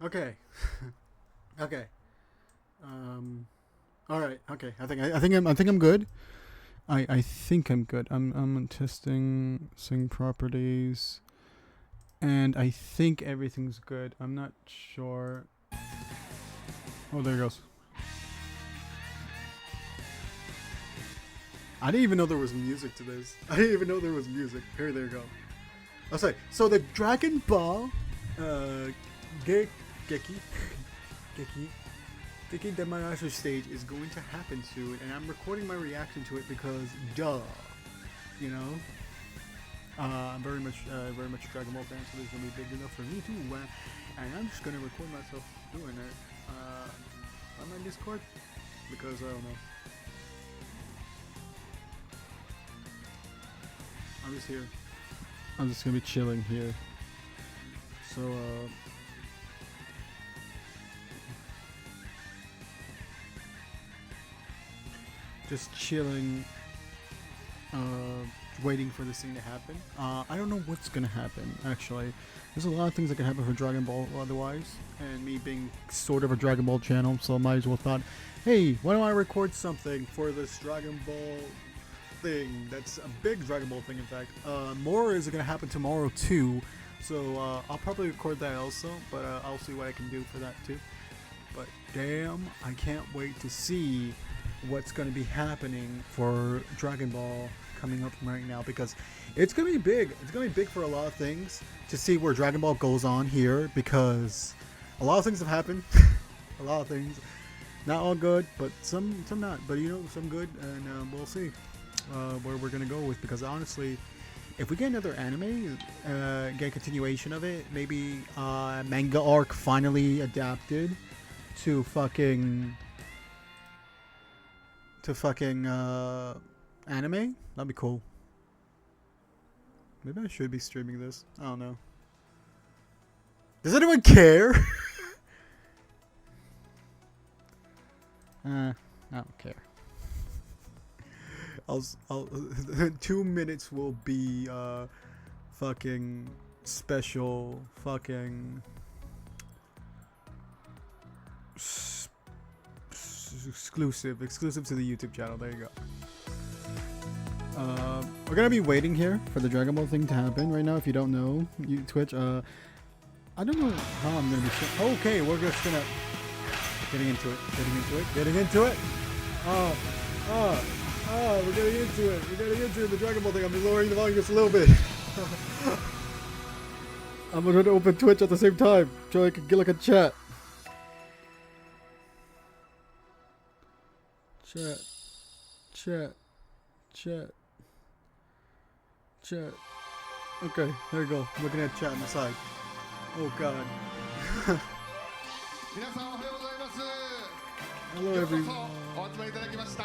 Okay. Okay. Um. All right. Okay. I think I'm good. I think I'm good. I'm testing sync properties, and I think everything's good. I'm not sure. Oh, there it goes. I didn't even know there was music to this. I didn't even know there was music. Here, there you go. I'll say. So the Dragon Ball, uh, Ge- Geki, Geki, Geki Demayasu stage is going to happen soon, and I'm recording my reaction to it because, duh, you know. I'm very much Dragon Ball fan, so this is gonna be big enough for me too. And I'm just gonna record myself doing it on my Discord because I don't know. I'm just here. I'm just gonna be chilling here. So just chilling, waiting for this thing to happen. I don't know what's gonna happen actually. There's a lot of things that can happen for Dragon Ball otherwise, and me being sort of a Dragon Ball channel, so I might as well thought, hey, why don't I record something for this Dragon Ball thing? That's a big Dragon Ball thing, in fact. More is gonna happen tomorrow too, so I'll probably record that also, but I'll see what I can do for that too. But damn, I can't wait to see what's going to be happening for Dragon Ball coming up right now because it's going to be big. It's going to be big for a lot of things to see where Dragon Ball goes on here because a lot of things have happened. A lot of things. Not all good, but some not. But you know, some good, and we'll see where we're going to go with because honestly, if we get another anime, get a continuation of it, maybe manga arc finally adapted to fucking anime, that'd be cool. Maybe I should be streaming this. I don't know. Does anyone care? I don't care. I'll 2 minutes will be fucking special fucking exclusive to the YouTube channel. There you go. We're gonna be waiting here for the Dragon Ball thing to happen right now. If you don't know, Twitch. I don't know how I'm gonna be. Okay, we're just gonna getting into it. We're getting into it. The Dragon Ball thing. I'm just lowering the volume just a little bit. I'm gonna try to open Twitch at the same time, so I can get like a chat. Chat. Okay, there we go. I'm looking at chat on the side. Oh god. Hello everyone. お集まりいただきました。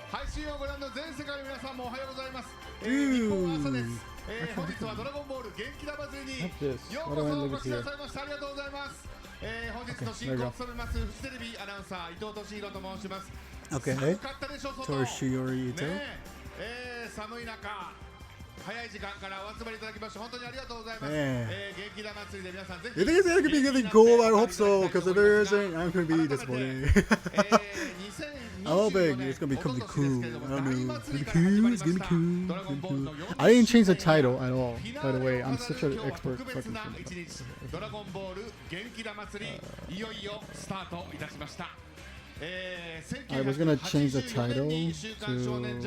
配信をご覧の全世界の皆さんもおはようございます。日本朝です。本日はドラゴンボール元気玉祭りにようこそお越しくださいました。ありがとうございます。本日の進行を務めますフジテレビアナウンサー伊藤俊弘と申します。Okay. 寒かったでしょ外。Toshiyori Ito. 寒い中。早い時間からお集まりいただきまして本当にありがとうございます。元気玉祭りで皆さんぜひ。You think it's gonna be really cool? I hope so, because if there isn't, I'm gonna be disappointed. I'm hoping it's gonna be cool. I don't know. It's gonna be cool. I didn't change the title at all, by the way. I'm such an expert. Fucking ドラゴンボール元気玉祭りいよいよスタートいたしました。I was gonna change the title to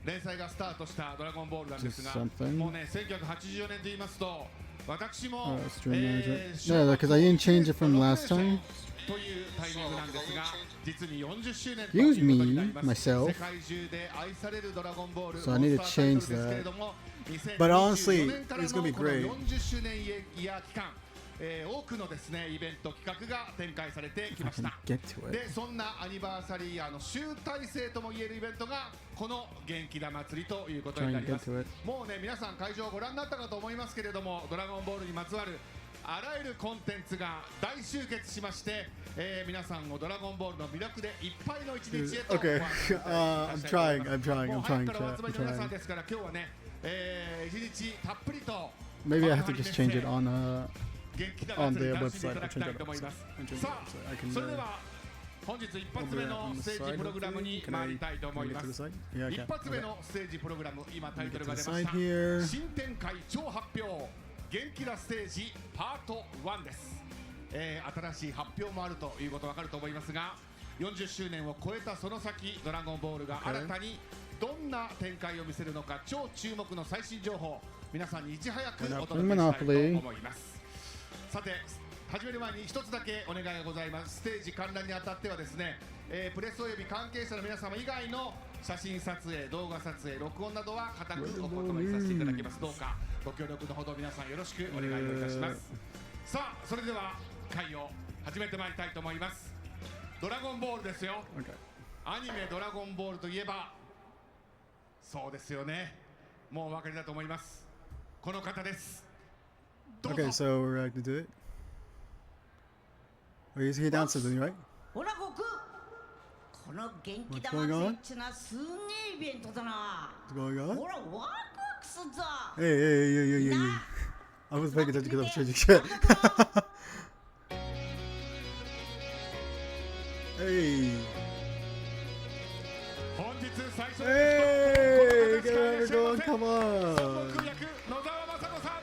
連載がスタートしたドラゴンボールなんですが、もうね1984年と言いますと私も yeah, because I didn't change it from last time. というタイミングなんですが、実に40周年と Use いうことになり me ます。 myself. 世界中で愛されるドラゴンボール So I need to change that. But honestly, it's gonna be great. 40周年イヤー期間。多くのですねイベント企画が展開されてきました。でそんなアニバーサリーイヤーの集大成ともいえるイベントがこの元気玉祭りということになります。もうね皆さん会場をご覧になったかと思いますけれども、ドラゴンボールにまつわるあらゆるコンテンツが大集結しまして、皆さんをドラゴンボールの魅力でいっぱいの一日へと。Okay, I'm trying. お集まりの皆さんですから今日はね、一日たっぷりと。 Maybe I have to just change it on 元気な on 祭り their 楽しんでい website. た I'll だ change きた that いと思い website. ます I'll change さ that website. I あ can それでは本日一発目のステージプログラムに参りたいと思います。 Yeah, 一 okay. 発目のステージプログラム、今タイトルが出ま Get し to た the side here. 新展開超発表元気なステージパート1です、新しい発表もあるということわかると思いますが、40周年を超えたその先、ドラゴンボールが新たにどんな展開を見せるのか、超注目の最新情報、皆さんにいち早くお届けしたいと思います。さて始める前に一つだけお願いがございます。ステージ観覧にあたってはですね、プレスおよび関係者の皆様以外の写真撮影、動画撮影、録音などは固くお断りさせていただきます。どうかご協力のほど皆さんよろしくお願いをいたします。さあそれでは会を始めてまいりたいと思います。ドラゴンボールですよ、アニメドラゴンボールといえばそうですよね、もうお分かりだと思います。この方です。どうぞ。 Okay, so we're going to do it. Wait, is he dancing, right? ほら悟空、この元気玉祭りっちゅうのはすげえイベントだな。 What's going on? ほらワクワクするぞ。 Hey. I was paying attention because I was changing shit. Hey. 本日最初の Hey, ゲ get スト、 everyone, come 孫 on. 悟空役野沢雅子さん、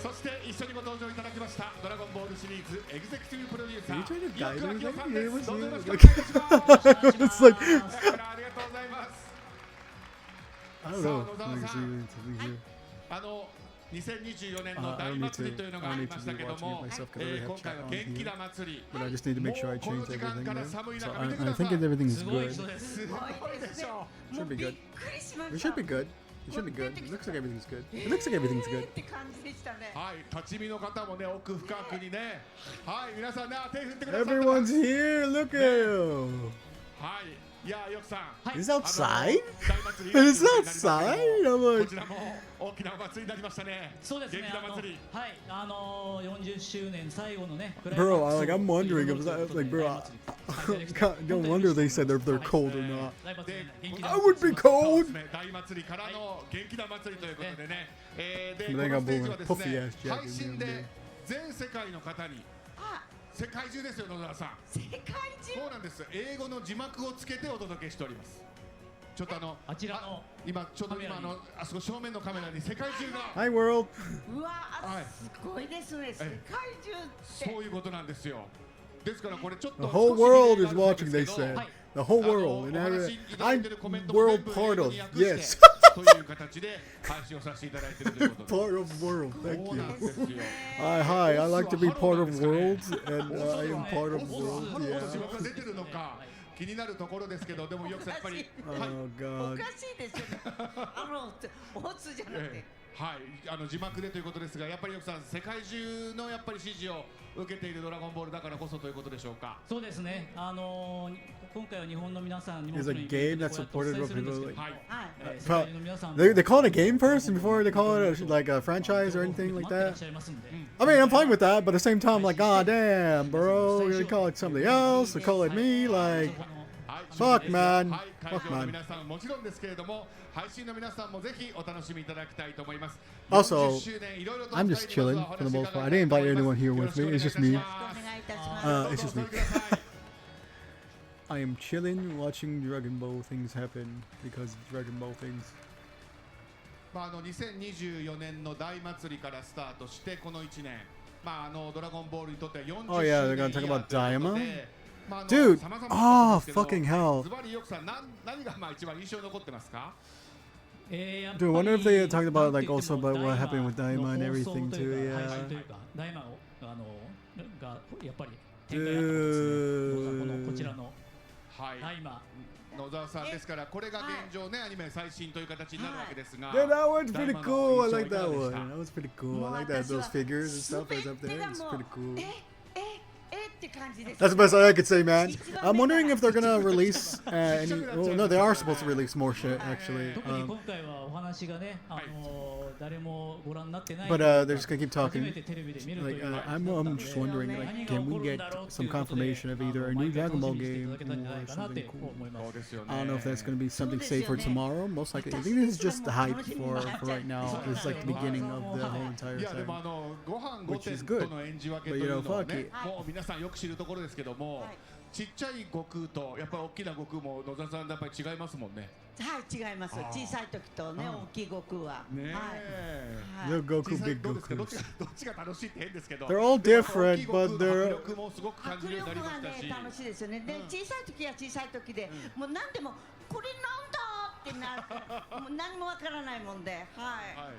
そして一緒にご登場いただきましたドラゴンボールシリーズエグゼクティブプロデューサ Are you ー trying to 井 guide 上 me? 明夫さん Yeah, で it す。どうぞよろしくお was 願いいたします it's like ありがとうございます。 I don't know. さあ野沢 Let me さ see ん、 here. 2024年の大祭りというのがありましたけども、今回は元気な祭り、 But I just need to make sure I もうこの change 時間 everything. から There. 寒い So 中 I 見てくだ think さい。 everything is すごい good. 人です すごいでしょ。も Should う be びっ good. くりしま It した。 should be good. It should be good. It looks like everything's good. It looks like everything's good. って感じでしたね。はい、立ち見の方もね、奥深くにね、はい、皆さんね、手振ってください。 Everyone's here. Look at you. はい、いや、よくさん。 Is it outside? 大祭り Is it outside? I'm こ like, ちらも大きなお祭りになりましたね。そうですね。元気な祭り。はい、40周年最後のね。 bro, I'm wondering. I was like, bro, God, don't wonder they said they're cold or not. I would be cold. 大祭りからの元気な祭りということでね。で、こ They の got ステージはです puffy ね ass、jacket 配信で全世界の方に、世界中ですよ、野沢さん。世界中。そうなんです。英語の字幕をつけてお届けしております。ちょっとあちらの今ちょうど今あそこ正面のカメラに世界中が Hi, world. うわはいすごいですね。世界中って。そういうことなんですよ。ですからこれちょっと The whole world is watching. They 少し said はい the whole world, and お話いただいてるコメン I'm トも全 world 部 part 英語 of. に訳して Yes, という形で配信をさせていただいているということで part of world. そ Thank う you. なんですよ。 Hi. I like to be part of world, and I am ボ part ス of ボ world. スの字 Yeah. 幕が出てるのか気になるところですけど、でもよくやっぱり、はい Oh お God. かしいですよね。オツじゃなくて。はい、字幕でということですが、やっぱりよくさん、世界中のやっぱり支持を受けているドラゴンボールだからこそということでしょうか。そうですね。今回は日本の皆さんにも It's a game that's supported by people like- はい、はい。世界中の皆さん They call it a game first before they call it like a franchise or anything like 待ってらっ that. しゃいますんで I mean, I'm fine with that, but at the same time, like, god damn, bro, they call it something else, they call it me, like, はい、 fuck, man, はい、会 fuck, 場の man. 皆さんもちろんですけれども、配信の皆さんもぜひお楽しみいただきたいと思います。 Also, 40周年いろいろと I'm just chilling for the most part. I didn't invite anyone here with me. It's just me. お願いいたします。 It's just me. I am chilling watching Dragon Ball things happen because Dragon Ball things. 2024年の大祭りからスタートしてこの1年、ドラゴンボールにとっては40周年 Oh yeah, they're gonna イ talk ヤー about ということ Diamond? で、Dude, 様々 ah, なことですけど fucking hell. ズバリよくさん、何が一番印象に残ってますか？ Dude, wonder if they talked about like also about what happened with Daima and everything too, yeah. ダイマをがやっぱり展開だったんですね。こちらのはい、ダイマ。野沢さんですから、これが現状ね、アニメ最新という形になるわけですが、 Yeah, that one's pretty Diamond cool. I の like 印象 that いかがでした？ one. That was pretty cool. I like that those figures and stuff that's up there. It's pretty cool. ってって感じです。 That's the best I could say, man. I'm wondering if they're gonna release any. Well, no, they are supposed to release more shit, actually. 特に今回はお話がね、誰もご覧になってない。 But they're just gonna keep 初 talking. めてテレビで見るとい Like, う。 I'm just wondering, like, can we get some confirmation of either a new Dragon Ball game or something cool? そうですよね。 I don't know if that's gonna be something saved for tomorrow. Most likely, I think this is just the hype for right now. It's like the beginning of the whole entire いやで thing. もご飯 Which 5 is 点 good. との演じ分けと But い you う know, のを fuck ね it. もう皆さんよく知るところですけども、はいちっちゃい悟空とやっぱり大きな悟空も野沢さんやっぱり違いますもんね。はい違います。小さい時とね大きい悟空は。ねえ。はい。 No Goku, 小さい big どうですかどっ Goku. ちが楽しいって変ですけど。 They're all でも大き different, い but 悟空の they're 迫力もすごく感じ迫るようになり力がましたし。ね楽しいですよね。で小さい時は小さい時でもう何でもこれなんだってなってもう何もわからないもんで、はい。はい。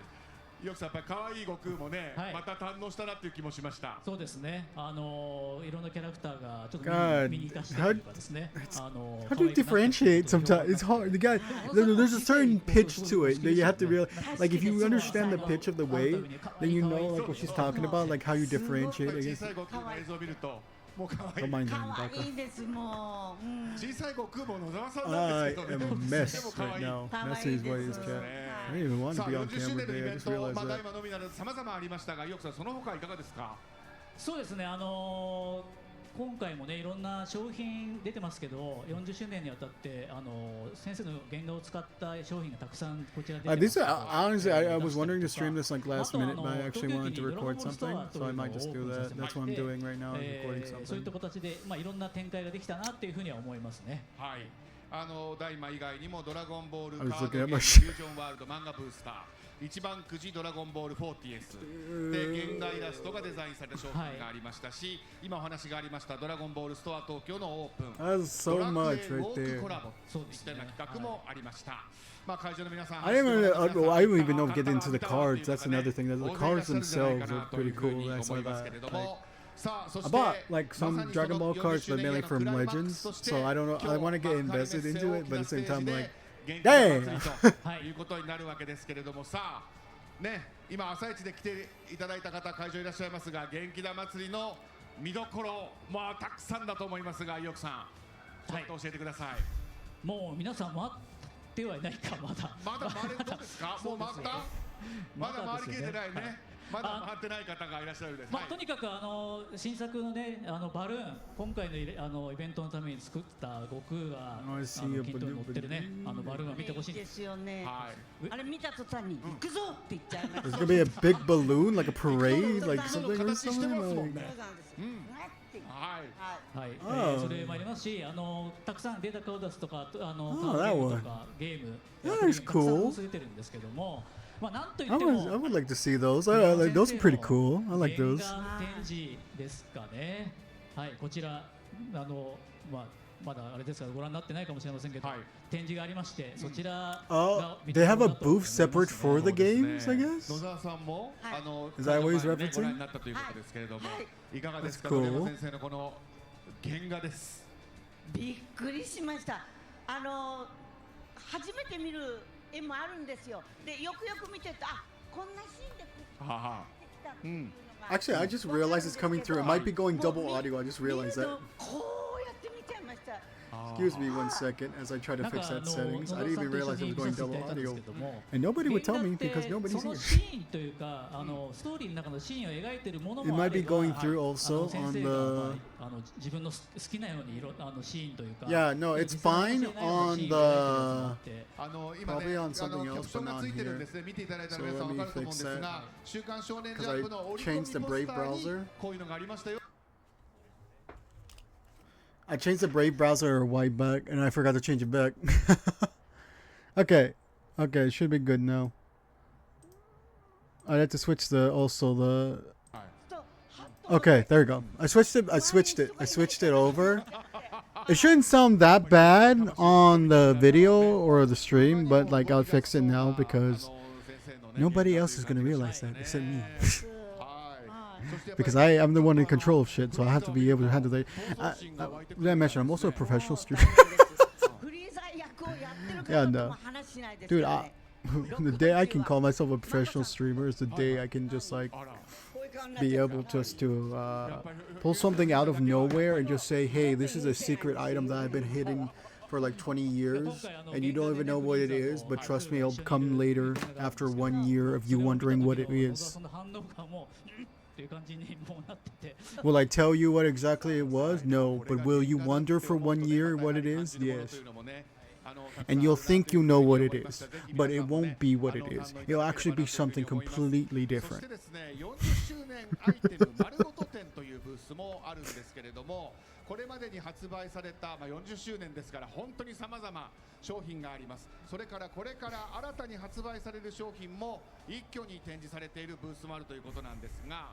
よくさんやっぱり可愛い悟空もね、はいまた堪能したなっていう気もしました。そうですね。いろんなキャラクターがちょっと God, 見に生かしてるというかですね。 How do you differentiate sometimes? It's hard. The guy, there's a certain pitch to it that you have to realize. Like, if you understand the pitch of the wave, then you know, like, what she's talking about, like, how you やっ differentiate, ぱ I り guess. 小さい悟空の映像を見るともう可愛い。 Don't mind 可 them, 愛い Baka. ですもう。うん 小さい悟空も野沢さんなん I ですけど am ね。 a でも mess 可 right 愛い。 now. 可愛い That's his way, で his す chat. ね I didn't even want さ to あ be on 40周 camera 年のイ today. ベ I ン just ト、 realized まあ、 that. 大麻のみならずさまざまありましたが、よくさんその他いかがですか。そうですね。今回もねいろんな商品出てますけど、40周年にあたって先生の原画を使った商品がたくさんこちら出てます This, honestly, I was 出したり wondering to とか stream this like last あと minute, but I actually 東京 wanted 駅 to にドラゴン record ボールストア something, と so I いうのを might just オ do ープンさ that. せま That's し what I'm て doing right now, recording そういった something. 形でいろんな展開ができたなっていうふうには思いますね。はい。大麻以外にもドラゴンボール I was カード looking ゲー at ム my フ shit. ュージョンワールド漫画ブースター。一番くじドラゴンボール 40S で原画イラストがデザインされた商品がありましたし、今お話がありましたドラゴンボールストア東京のオープン That's ド so ラク much エウォ right ーク there. コラボそうといったようなですね。企画もありました。まあ会場の皆さん I didn't even, I don't even know if getting into the cards. That's another thing. That the cards themselves are pretty cool. I saw that. Like, さあそ I して bought like some Dragon Ball cards, but mainly from Legends. So I don't know. I want to get invested into it, but at the same time, like, 元気 Damn! な祭りということになるわけですけれども、さあね、今朝一で来ていただいた方会場いらっしゃいますが、元気な祭りの見どころまあたくさんだと思いますが、伊翼さんちょっと教えてください。もう皆さん待ってはいないかまだ。まだ回れどうですか？もう回った？まだ回りきれてないね。まだ回ってない方がいらっしゃるんです。まあ、とにかく新作のねバルーン今回のイベントのために作った悟空が均等に乗ってるねバルーンは見てほしいんでです。すよね。はあれ見た途端に行くぞって言っちゃいま there's した。 gonna be a big balloon, like a parade, like something or 形してますもん something. ね Like, そうなんですよ。うんねってはい。はい。はい、ああそれもありますしたくさんデータ顔出すとかカードゲ that ーム one. とかゲーム That アプリ is たくさん cool. 本数出てるんですけども、まあなんとい I って would, も I would like to see those. Like, those are pretty cool. I like 原 those. 画展示ですかね。はい、こちらまだあれですからご覧になってないかもしれませんけど、はい展示がありましてそちら Oh, が見 they ど have こ a ろだと思い booth ますね separate for the そうですね games, I guess. 野沢さんもはい Is that what he's 前ね referencing? ご覧になったということですけれども、はいいかがですか？ That's cool. 鳥山先生のこの原画です。びっくりしました。初めて見る絵もあるんですよ。でよくよく見てるとこんなシーンでこうはは。できたっていうのが Actually, I just realized it's coming through. It might be going double audio. I just 見る realized と that. こうやって見ちゃいました。 Excuse me 1 second as I try to なんか fix that settings. I didn't even realize it was 野 going 田さんと double 一緒に見させていただいたんです audio. けども And nobody would tell 原 me 画って because nobody's その here. シーンというかストーリーの中のシーンを描いているもの It もあ might れ be ば going through also 先 on 生 the. が自分の好きなようにシーンというか Yeah, no, it's fine on the. 今ね Probably on something キャ else, プション but が not ついてるん here. ですね。見ていただいたら So 皆さん let わ me かると思うんです fix が that.、週刊少年ジ 'Cause ャ I ンプの折り込み changed the ポス Brave ターに browser. こういうのがありましたよ。 I changed the Brave browser a while back, and I forgot to change it back. Okay, it should be good now. I had to switch the Okay, there we go. I switched it over. It shouldn't sound that bad on the video or the stream, but like I'll fix it now because nobody else is gonna realize that except me. Because I'm the one in control of shit, so I have to be able to handle that. Did I mention I'm also a professional streamer? フリーザー役をやってる Yeah, 方と no. も話しないですよ Dude, ね。 the day I can call myself a professional streamer is the day I can just like こういう be able just to pull something out of nowhere and just say, hey, this is a secret item that I've been hidden for like 20 years and you don't even know what it is, but trust me, it'll come later after 1 year of you wondering what it is. Will I tell you what exactly it was? No, but will you wonder for 1 year what it is? Yes. And you'll think you know what it is, but it won't be what it is. It'll actually be something completely different. これまでに発売された、40周年ですから本当に様々商品があります。それからこれから新たに発売される商品も一挙に展示されているブースもあるということなんですが、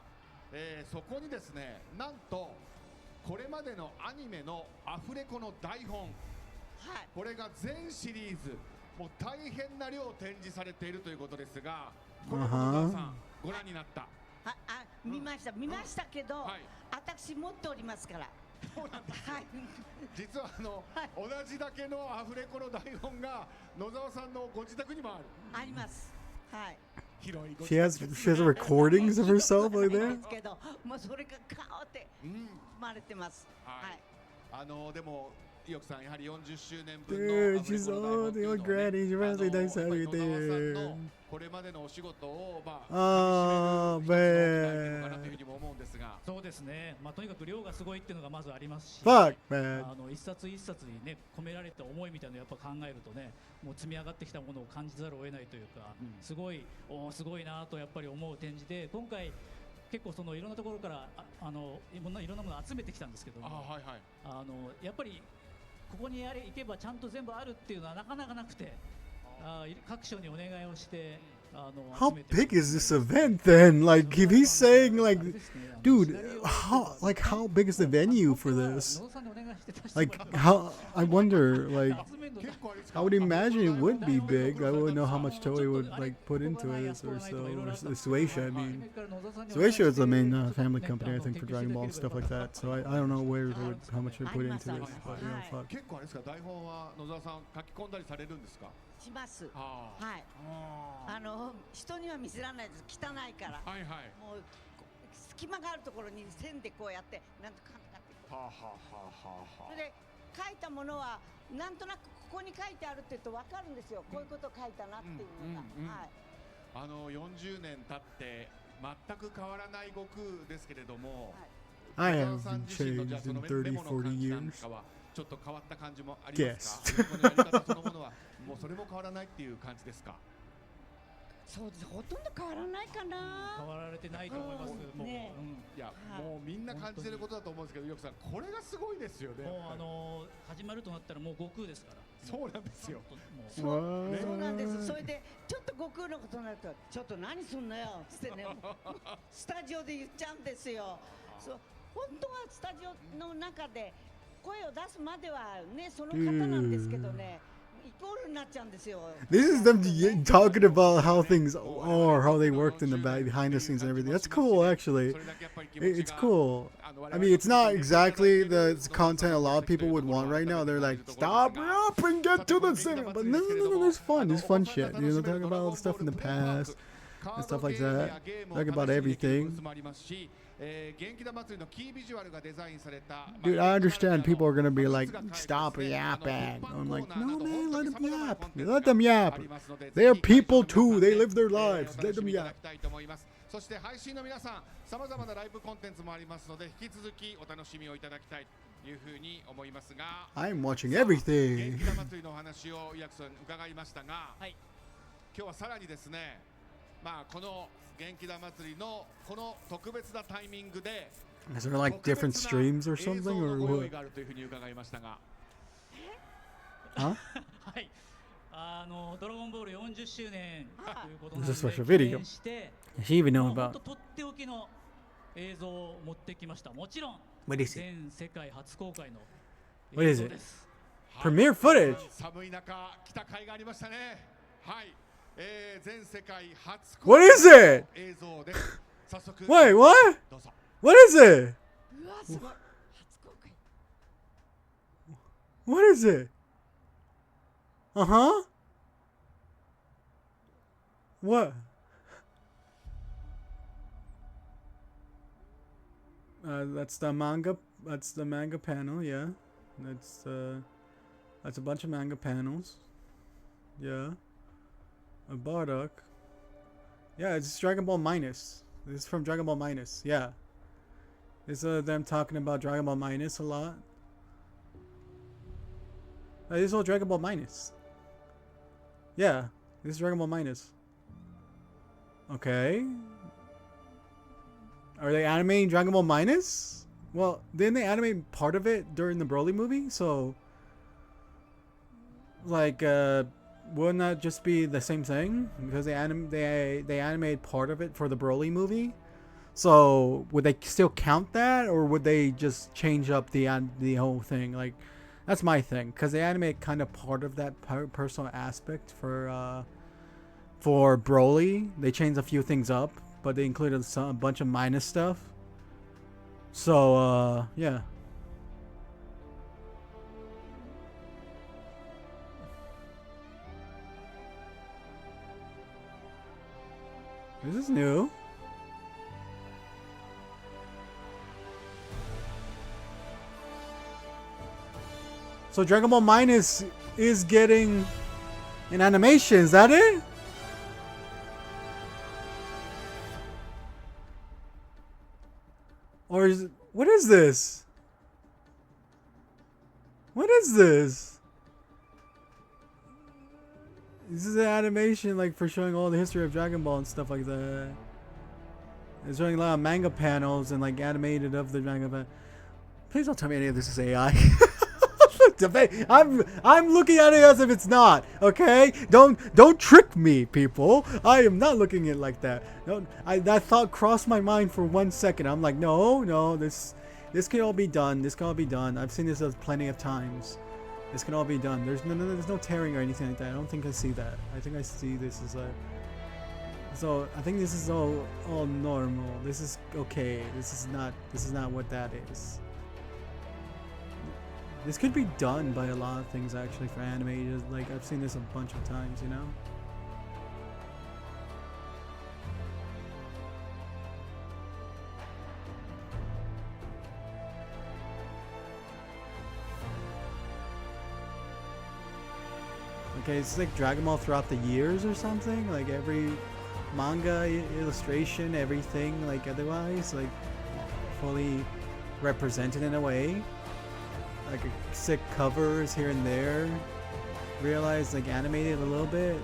そこにですね、なんとこれまでのアニメのアフレコの台本、これが全シリーズもう大変な量展示されているということですが、これ本田さんご覧になった？見ましたけど、私持っておりますから。そうなんです。実は同じだけのアフレコの台本が野沢さんのご自宅にもある。あります。はい。She has recordings of herself like that? けど、もうそれが顔って生まれてます。はい。でも伊代さんやはり40周年分のアフレコの台本っていうのはね、野沢さんのこれまでのお仕事をそうですね。とにかく量がすごいっていうのがまずありますし、一冊一冊にね込められた思いみたいなのをやっぱ考えるとね、もう積み上がってきたものを感じざるを得ないというか、すごいなとやっぱり思う展示で、今回結構そのいろんなところからいろんなものを集めてきたんですけども、やっぱりここに行けばちゃんと全部あるっていうのはなかなかなくて。各所にお願いをして How big is this event then? Like, if he's saying, like, dude, how big is the venue for this? Like, how, I wonder, like, I would imagine it would be big. I wouldn't know how much Toei would, like, put into this or so. Or Shueisha, I mean. Shueisha is the main family company, I think, for Dragon Ball and stuff like that. So I don't know how much they put into this. But, you know, fuck. 結構あれですか、台本は野沢さん書き込んだりされるんですか？します。はい。人には見せられないです。汚いから。もう隙間があるところに線でこうやってなんとかんとかって。それで書いたものはなんとなくここに書いてあるって言うとわかるんですよ。こういうこと書いたなっていうのが。はい。40年経って全く変わらない悟空ですけれども、I haven't changed in 30, 40 years. ちょっと変わった感じもありますか？このやり方そのものはもうそれも変わらないっていう感じですか？そうです。ほとんど変わらないかな。変わられてないと思います。もう、いや、もうみんな感じてることだと思うんですけど、よくさんこれがすごいですよね。もう始まるとなったらもう悟空ですから。そうなんですよ。そうなんです。それでちょっと悟空のことになるとちょっと何すんのよってね、スタジオで言っちゃうんですよ。そう、本当はスタジオの中で声を出すまではね、その方なんですけどね、イコールになっちゃうんですよ。This is them talking about how things are, how they worked in the behind the scenes and everything. That's cool, actually. It's cool. I mean, it's not exactly the content a lot of people would want right now. They're like, stop up and get to the cinema. But no, there's fun. There's fun shit. You know, talking about all the stuff in the past and stuff like that. Talking about everything. Dude, I understand people are gonna be like, stop yapping. I'm like, no man, let them yap. Let them yap. They're people too. They live their lives. Let them yap. そして配信の皆さん、さまざまなライブコンテンツもありますので、引き続きお楽しみをいただきたいというふうに思いますが、I'm watching everything. 元気玉祭りのお話をヤクさん伺いましたが、今日はさらにですね、この元気玉祭りのこの特別なタイミングで Is there like different streams or something or what? Huh? はい。ドラゴンボール40周年ということな This is の a special で video. 記念して、She even know 本 about. 当とっておきの映像を持ってきました。もちろん What is it? 全世界初公開の What 映 is 像 it? です。Premiere footage. 寒い中来た甲斐がありましたね。はい。全世界初 What is it? 映像です。早速 Wait, what? どうぞ。 What is it? うわ、すごい。初公開。 What is it? Uh-huh. What? That's the manga. That's the manga panel. Yeah, that's a bunch of manga panels. Yeah, a Bardock. Yeah, it's Dragon Ball Minus. This is from Dragon Ball Minus. Yeah, this is them talking about Dragon Ball Minus a lot. This is all Dragon Ball Minus. Yeah, this is Dragon Ball Minus. Okay. Are they animating Dragon Ball Minus? Well, didn't they animate part of it during the Broly movie? So, like, wouldn't that just be the same thing? Because they animated part of it for the Broly movie. So, would they still count that, or would they just change up the whole thing? Like, that's my thing, because they animate kind of part of that personal aspect for Broly. They changed a few things up, but they included a bunch of minus stuff. So, yeah. This is new. So Dragon Ball Minus is getting an animation, is that it? Or is it, what is this? What is this? This is an animation like for showing all the history of Dragon Ball and stuff like that. It's showing a lot of manga panels and like animated of the manga panel. Please don't tell me any of this is AI. I'm looking at it as if it's not. Okay, don't trick me, people. I am not looking at it like that. No, that thought crossed my mind for 1 second. I'm like, no, this can all be done. This can all be done. I've seen this plenty of times. This can all be done. There's no tearing or anything like that. I don't think I see that. I think I see this as a. So I think this is all normal. This is okay. This is not what that is. This could be done by a lot of things actually for animators. Like I've seen this a bunch of times, you know. Okay, it's like Dragon Ball throughout the years or something. Like every manga illustration, everything like otherwise, like fully represented in a way. Like a sick covers here and there. Realize like animated a little bit.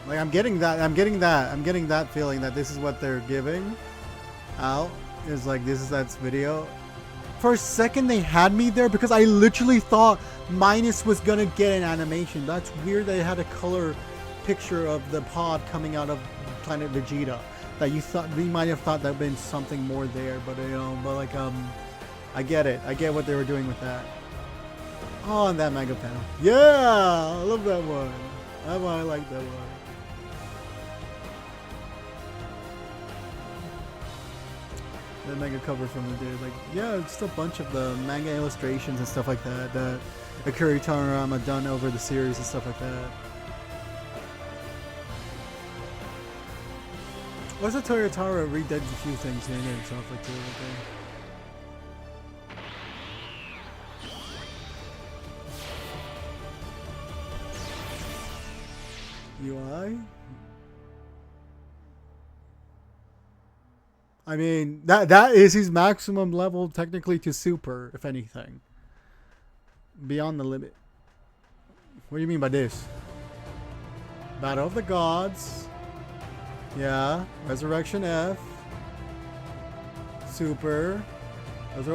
Like I'm getting that feeling that this is what they're giving out. Is like this is that video. For a second they had me there because I literally thought Minus was gonna get an animation. That's weird they had a color picture of the pod coming out of Planet Vegeta. That we might have thought that would have been something more there, but you know, I get it. I get what they were doing with that. Oh, and that manga panel. Yeah, I love that one. That one, I like that one. The manga cover from the dude, like, yeah, it's a bunch of the manga illustrations and stuff like that that Akira Toriyama done over the series and stuff like that. What's a Toyotaro redid a few things in himself like too, UI? I mean, that is his maximum level technically to super, if anything. Beyond the limit. What do you mean by this? Battle of the Gods. Yeah, Resurrection F, Super. Those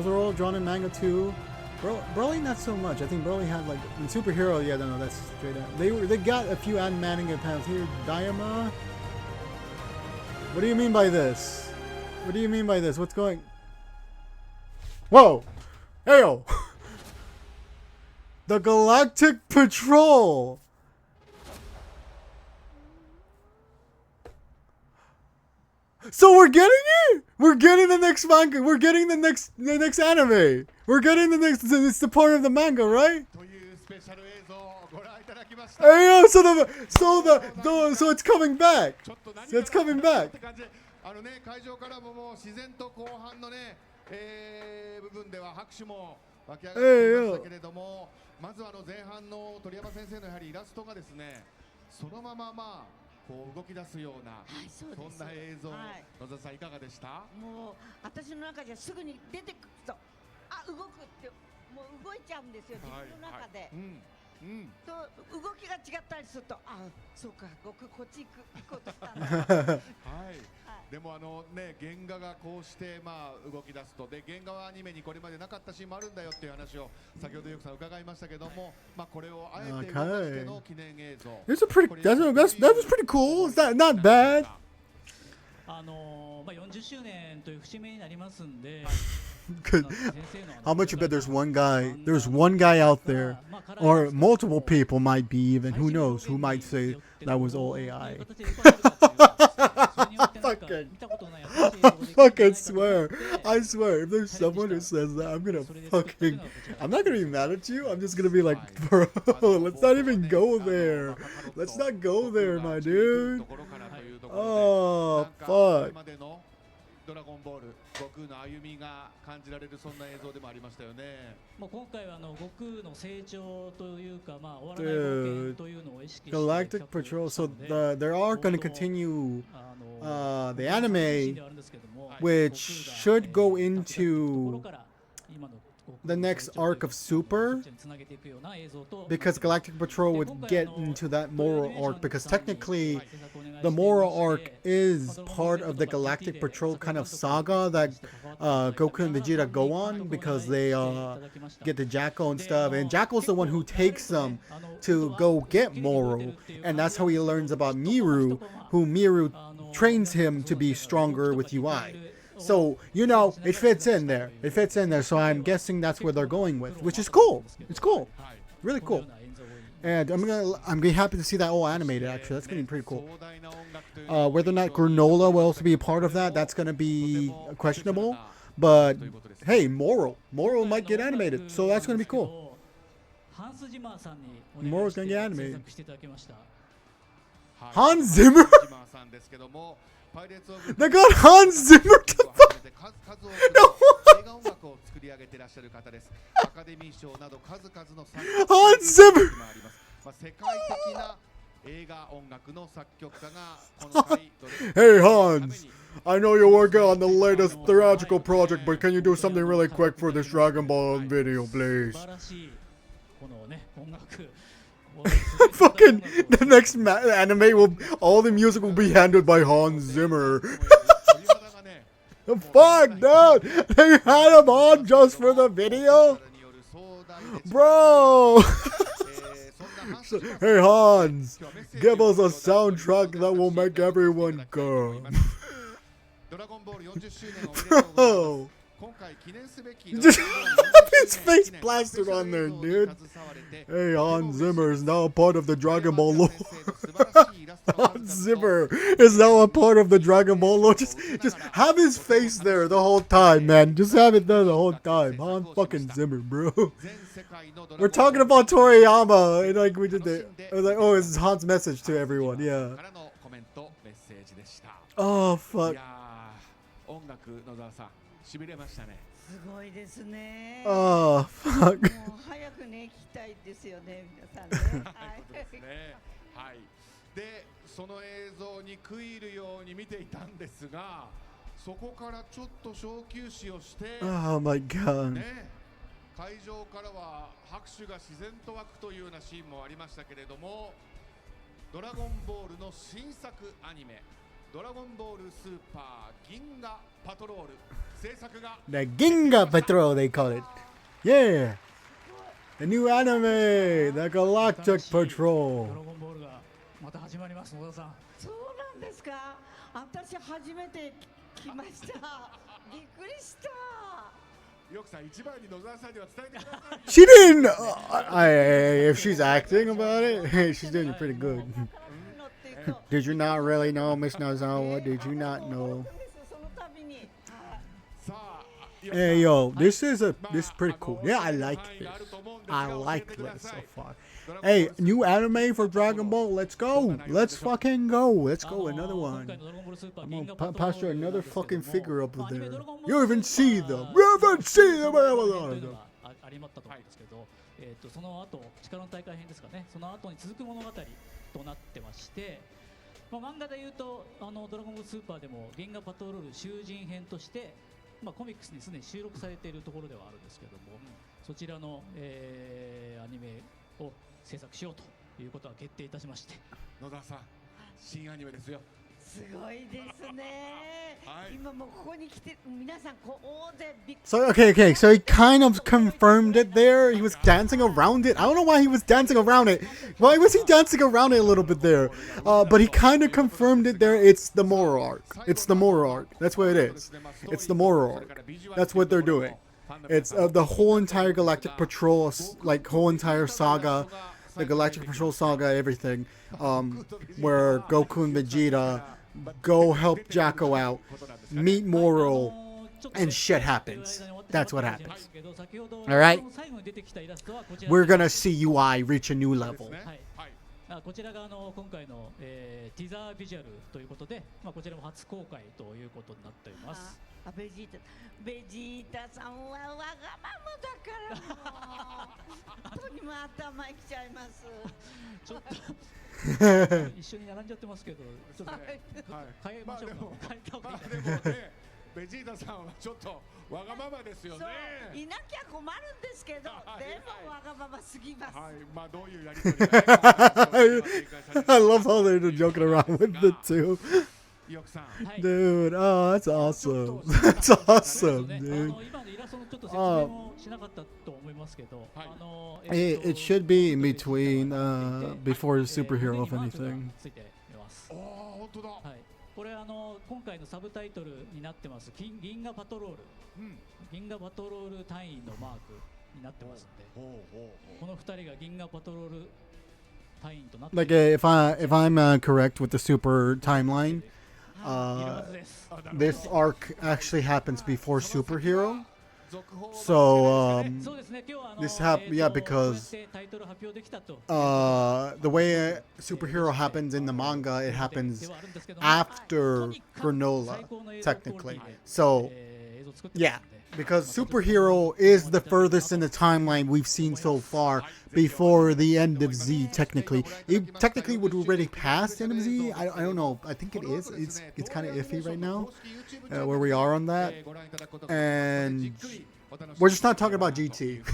are all drawn in manga too. Broly not so much. I think Broly had like in Superhero. Yeah, no, that's straight up. They got a few manga panels here. Daima. What do you mean by this? What do you mean by this? What's going? Whoa, heyo! The Galactic Patrol. So we're getting it. We're getting the next manga. We're getting the next anime. We're getting the next. It's the part of the manga, right? Hey, so it's coming back. So it's coming back. ね、会場からももう自然と後半のね、部分では拍手も湧き上がっていましたけれども、まず前半の鳥山先生のやはりイラストがですね、そのまままあこう動き出すような、そんな映像、野田さんいかがでした？もう私の中じゃすぐに出てくると、あ、動くってもう動いちゃうんですよ、自分の中で。と動きが違ったりすると、あ、そうか、僕こっち行こうとしたんだ。はい。でもね、原画がこうしてまあ動き出すと、で原画はアニメにこれまでなかったシーンもあるんだよっていう話を先ほどよくさん伺いましたけども、まあこれをあえて動かしての記念映像。That was pretty cool. It's not bad. まあ40周年という節目になりますんで。How much you bet there's one guy out there, or multiple people might be even, who knows, who might say that was all AI. I swear, if there's someone who says that, I'm not gonna be mad at you, I'm just gonna be like, bro, let's not even go there. Let's not go there, my dude. Oh, fuck. ドラゴンボール、悟空の歩みが感じられるそんな映像でもありましたよね。もう今回は悟空の成長というか、まあ終わらない冒険というのを意識して。Galactic Patrol, so there are going to continue the anime, which should go into the next arc of Super, because Galactic Patrol would get into that moral arc, because technically the moral arc is part of the Galactic Patrol kind of saga that Goku and Vegeta go on, because they get the Jackal and stuff, and Jackal's the one who takes them to go get Moro, and that's how he learns about Miru, who Miru trains him to be stronger with UI. So, you know, it fits in there. It fits in there. So I'm guessing that's where they're going with, which is cool. It's cool. Really cool. And I'm gonna be happy to see that all animated, actually. That's gonna be pretty cool. Whether or not Granola will also be a part of that, that's gonna be questionable. But hey, Moro might get animated, so that's gonna be cool. Moro's gonna get animated. Hans Zimmer? They got Hans Zimmer to Hans Zimmer! Hey Hans, I know you're working on the latest theatrical project, but can you do something really quick for this Dragon Ball video, please? Fucking the next anime will, all the music will be handled by Hans Zimmer. Fuck, dude! They had him on just for the video? Bro! Hey Hans, give us a soundtrack that will make everyone go. Bro! Just have his face plastered on there, dude. Hey, Hans Zimmer is now a part of the Dragon Ball lore. Hans Zimmer is now a part of the Dragon Ball lore. Just have his face there the whole time, man. Just have it there the whole time. Hans fucking Zimmer, bro. We're talking about Toriyama, and like we did the, like, oh, it's Hans' message to everyone. Yeah. Oh fuck. すごいですね。ああ、fuck。もう早くね、聞きたいですよね、皆さんね。はい。はい。で、その映像に食い入るように見ていたんですが、そこからちょっと小休止をして、Oh my god。ね、会場からは拍手が自然と湧くというようなシーンもありましたけれども、ドラゴンボールの新作アニメ。ドラゴンボールスーパー銀河パトロール制作が The Ginga Patrol they call it. Yeah. The new anime, the Galactic Patrol. ドラゴンボールがまた始まります、野田さん。そうなんですか。私初めて来ました。びっくりした。よくさん一番に野沢さんには伝えてください。She didn't. If she's acting about it, hey, she's doing pretty good. Did you not really know, Miss Nozawa? Did you not know? Hey yo, this is pretty cool. Yeah, I like this. I like this so far. Hey, new anime for Dragon Ball. Let's go. Let's fucking go. Let's go. Another one. I'm gonna posture another fucking figure up there. You even see them. You even see them. ありまったと思うんですけど、その後力の大会編ですかね、その後に続く物語となってまして、漫画でいうとドラゴンボールスーパーでも銀河パトロール囚人編として、コミックスにすでに収録されているところではあるんですけども、そちらの、アニメを制作しようということは決定いたしまして。野田さん、新アニメですよ。すごいですね。今もうここに来て皆さんこう大勢びっくり。 So okay, so he kind of confirmed it there. He was dancing around it. I don't know why he was dancing around it. Why was he dancing around it a little bit there? But he kind of confirmed it there. It's the Moro arc. It's the Moro arc. That's what it is. It's the Moro arc. That's what they're doing. It's the whole entire Galactic Patrol, like whole entire saga, the Galactic Patrol saga, everything. Where Goku and Vegeta go help Jacko out, meet Moro, and shit happens. That's what happens. Alright? We're gonna see UI reach a new level. こちらが今回の、ティザービジュアルということで、こちらも初公開ということになっております。ベジータさんはわがままだからもう本当にも頭きちゃいます。ちょっと一緒に並んじゃってますけど、ちょっと変えましょうか。変えた方がいいですね。ベジータさんはちょっとわがままですよね。いなきゃ困るんですけど、でもわがまますぎます。はい、どういうやりとりが I love how they're joking around with the two. Dude, oh, that's awesome. That's awesome, dude. It should be in between, before the superhero, if anything. これ今回のサブタイトルになってます銀河パトロール、銀河パトロール隊員のマークになってますので、この2人が銀河パトロール隊員となって Like if I'm correct with the super timeline, this arc actually happens before superhero. So this because the way superhero happens in the manga, it happens after Granola, technically. So yeah, because superhero is the furthest in the timeline we've seen so far before the end of Z. Technically, it technically would already pass the end of Z. I don't know. I think it is. It's kind of iffy right now where we are on that, and we're just not talking about GT.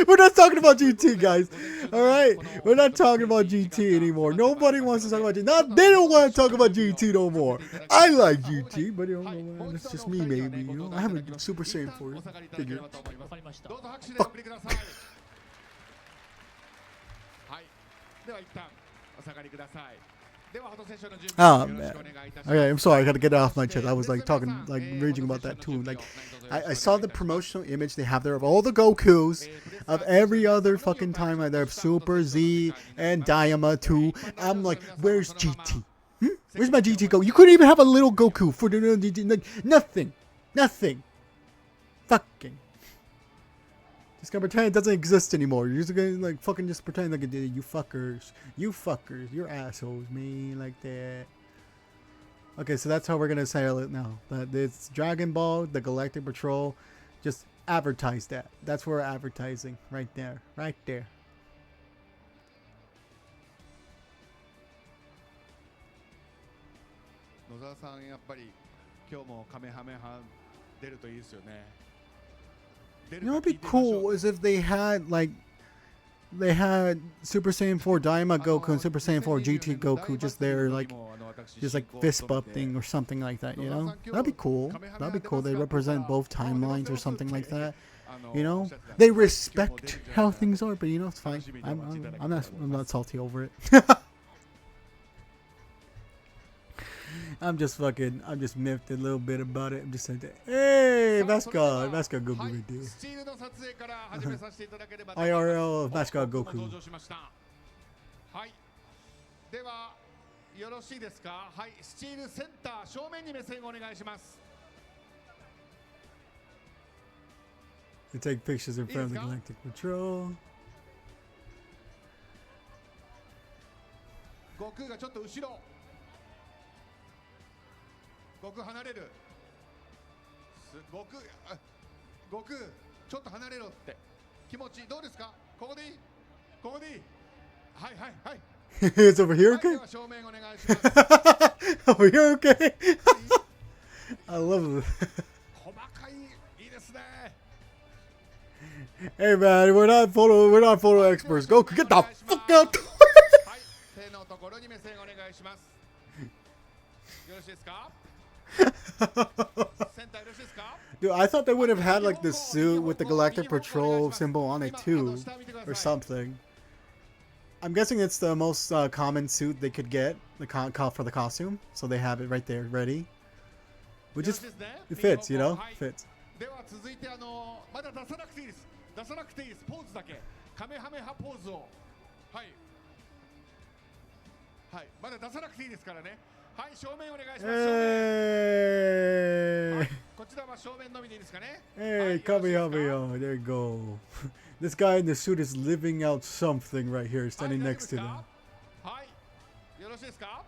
We're not talking about GT, guys. All right, we're not talking about GT anymore. Nobody wants to talk about GT. They don't want to talk about GT no more. I like GT, but you know, it's just me, maybe. You know, I have a Super Saiyan 4 figure. Fuck. Oh man. Okay, I'm sorry, I gotta get it off my chest. I was like talking, like raging about that too. Like, I saw the promotional image they have there of all the Gokus of every other fucking timeline. There of Super Z and Daima too. I'm like, where's GT? Where's my GT Goku? You couldn't even have a little Goku for the GT. Like nothing. Fucking. Just gonna pretend it doesn't exist anymore. You're just gonna like fucking just pretend like it did. You fuckers, you're assholes, man, like that. Okay, so that's how we're gonna say it now. That it's Dragon Ball, the Galactic Patrol. Just advertise that. That's where we're advertising, right there, right there. You know what'd be cool is if they had Super Saiyan 4 Daima Goku and Super Saiyan 4 GT Goku just there, like fist bumping or something like that, you know? That'd be cool. That'd be cool. They represent both timelines or something like that. You know? They respect how things are, but you know, it's fine. I'm not salty over it. I'm just miffed a little bit about it. I'm just saying, hey, mascot Goku right there. IRL mascot Goku. ではよろしいですか。はい、スチールセンター正面に目線をお願いします。To take pictures in front of the Galactic Patrol. 悟空がちょっと後ろ。悟空離れる。悟空ちょっと離れろって気持ちどうですか？ここでいい？ここでいい？はいはいはい。It's over here, okay? 正面お願いします。Over here, okay? I love it. 細かいいいですね。Hey man, we're not photo experts. Go get the fuck out. はい、手のところに目線お願いします。よろしいですか？センターよろしいですか？ Dude, I thought they would have had like the suit with the Galactic Patrol symbol on it too, or something. I'm guessing it's the most common suit they could get for the costume, so they have it right there, ready. Which is, it fits, you know, fits. では続いてまだ出さなくていいです。出さなくていいです。ポーズだけ。カメハメハポーズを。はい。はい。まだ出さなくていいですからね。はい、正面お願いします。はい、こちらは正面のみでいいですかね。Hey, Kamehameha, there you go. This guy in the suit is living out something right here, standing next to them. はい、よろしいですか？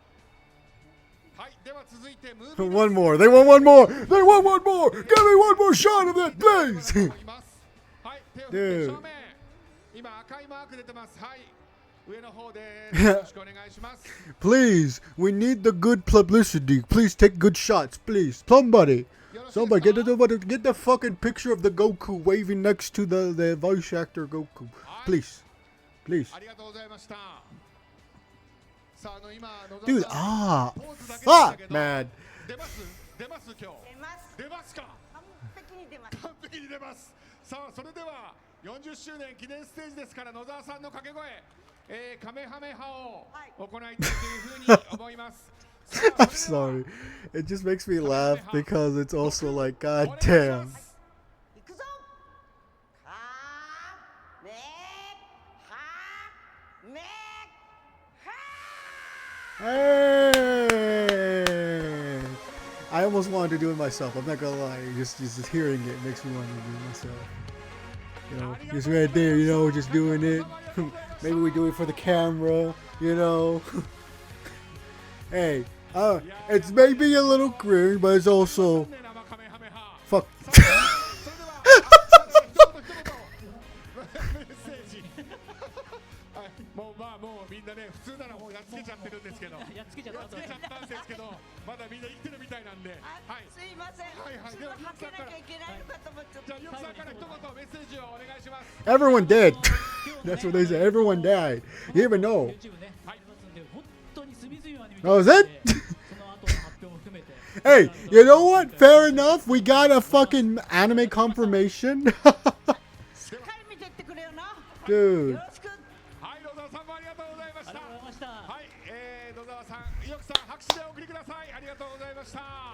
はい、では続いてムービー。One more. They want one more. They want one more. Give me one more shot of that, please. はい、手を振って正面。今赤いマーク出てます。はい。Please, we need the good publicity. Please take good shots, please. Somebody get the fucking picture of the Goku waving next to the voice actor Goku. Please. Please. Dude, fuck, man. さあ、それでは40周年記念ステージですから野沢さんの掛け声。カメハメハを行いたいというふうに思います。I'm sorry. It just makes me laugh because it's also like, God damn. Hey! I almost wanted to do it myself. I'm not gonna lie. Just hearing it makes me want to do it myself. You know, just right there, you know, just doing it. Maybe we do it for the camera, you know. Hey, it's maybe a little cringe, but it's also fuck. もうみんなね普通ならもうやっつけちゃってるんですけど、やっつけちゃったんですけど、まだみんな生きてるみたいなんで、はい。すいません。はいはい。ではかけなきゃいけないのかと思っちゃった。じゃあゆきさんから一言メッセージをお願いします。Everyone dead. That's what they said. Everyone died. You even know. Oh, is it? Hey, you know what? Fair enough. We got a fucking anime confirmation. Dude.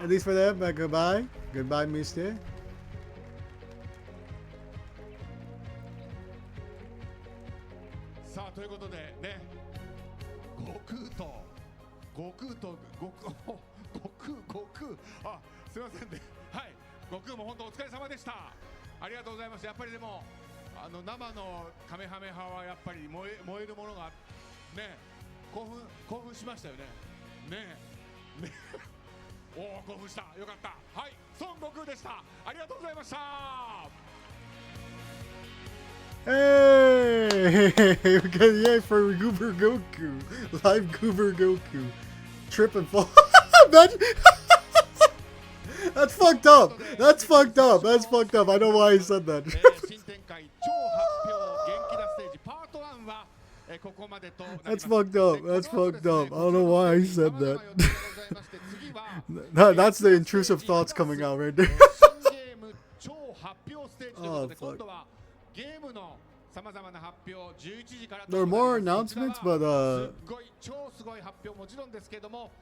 At least for them, goodbye. Goodbye, mister. さあということでね、悟空あ、すいませんね。はい、悟空も本当お疲れ様でした。ありがとうございます。やっぱりでも生のカメハメハはやっぱり燃えるものがね、興奮しましたよね。ね。おお、興奮した。よかった。はい、孫悟空でした。ありがとうございました。Hey, yeah, for Goober Goku, live Goober Goku, trip and fall. That's fucked up. That's fucked up. That's fucked up. I know why he said that. That's fucked up. That's fucked up. I don't know why he said that. That's the intrusive thoughts coming out right there. Oh, fuck. There are more announcements, but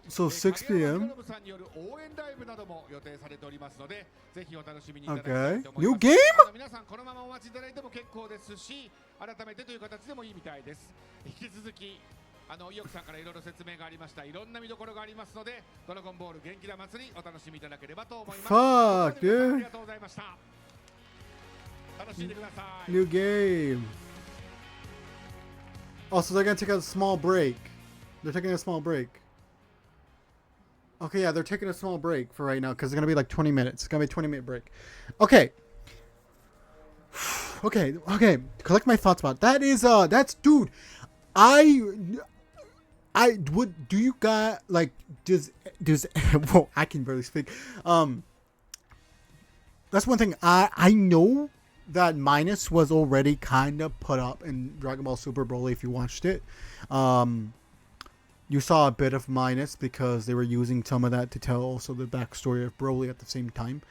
so 6 p.m. Okay. New game? 皆さんこのままお待ちいただいても結構ですし、改めてという形でもいいみたいです。引き続き意欲さんからいろいろ説明がありました。いろんな見どころがありますので、ドラゴンボール元気な祭りお楽しみいただければと思います。Fuck, dude. ありがとうございました。New game. Also, they're gonna take a small break. They're taking a small break. Okay, yeah, they're taking a small break for right now because it's gonna be like 20 minutes. It's gonna be a 20-minute break. Okay. Okay. Collect my thoughts about it. That is that's dude. I would. Do you got like does well, I can barely speak. That's one thing I know that Minus was already kind of put up in Dragon Ball Super Broly if you watched it. You saw a bit of Minus because they were using some of that to tell also the backstory of Broly at the same time.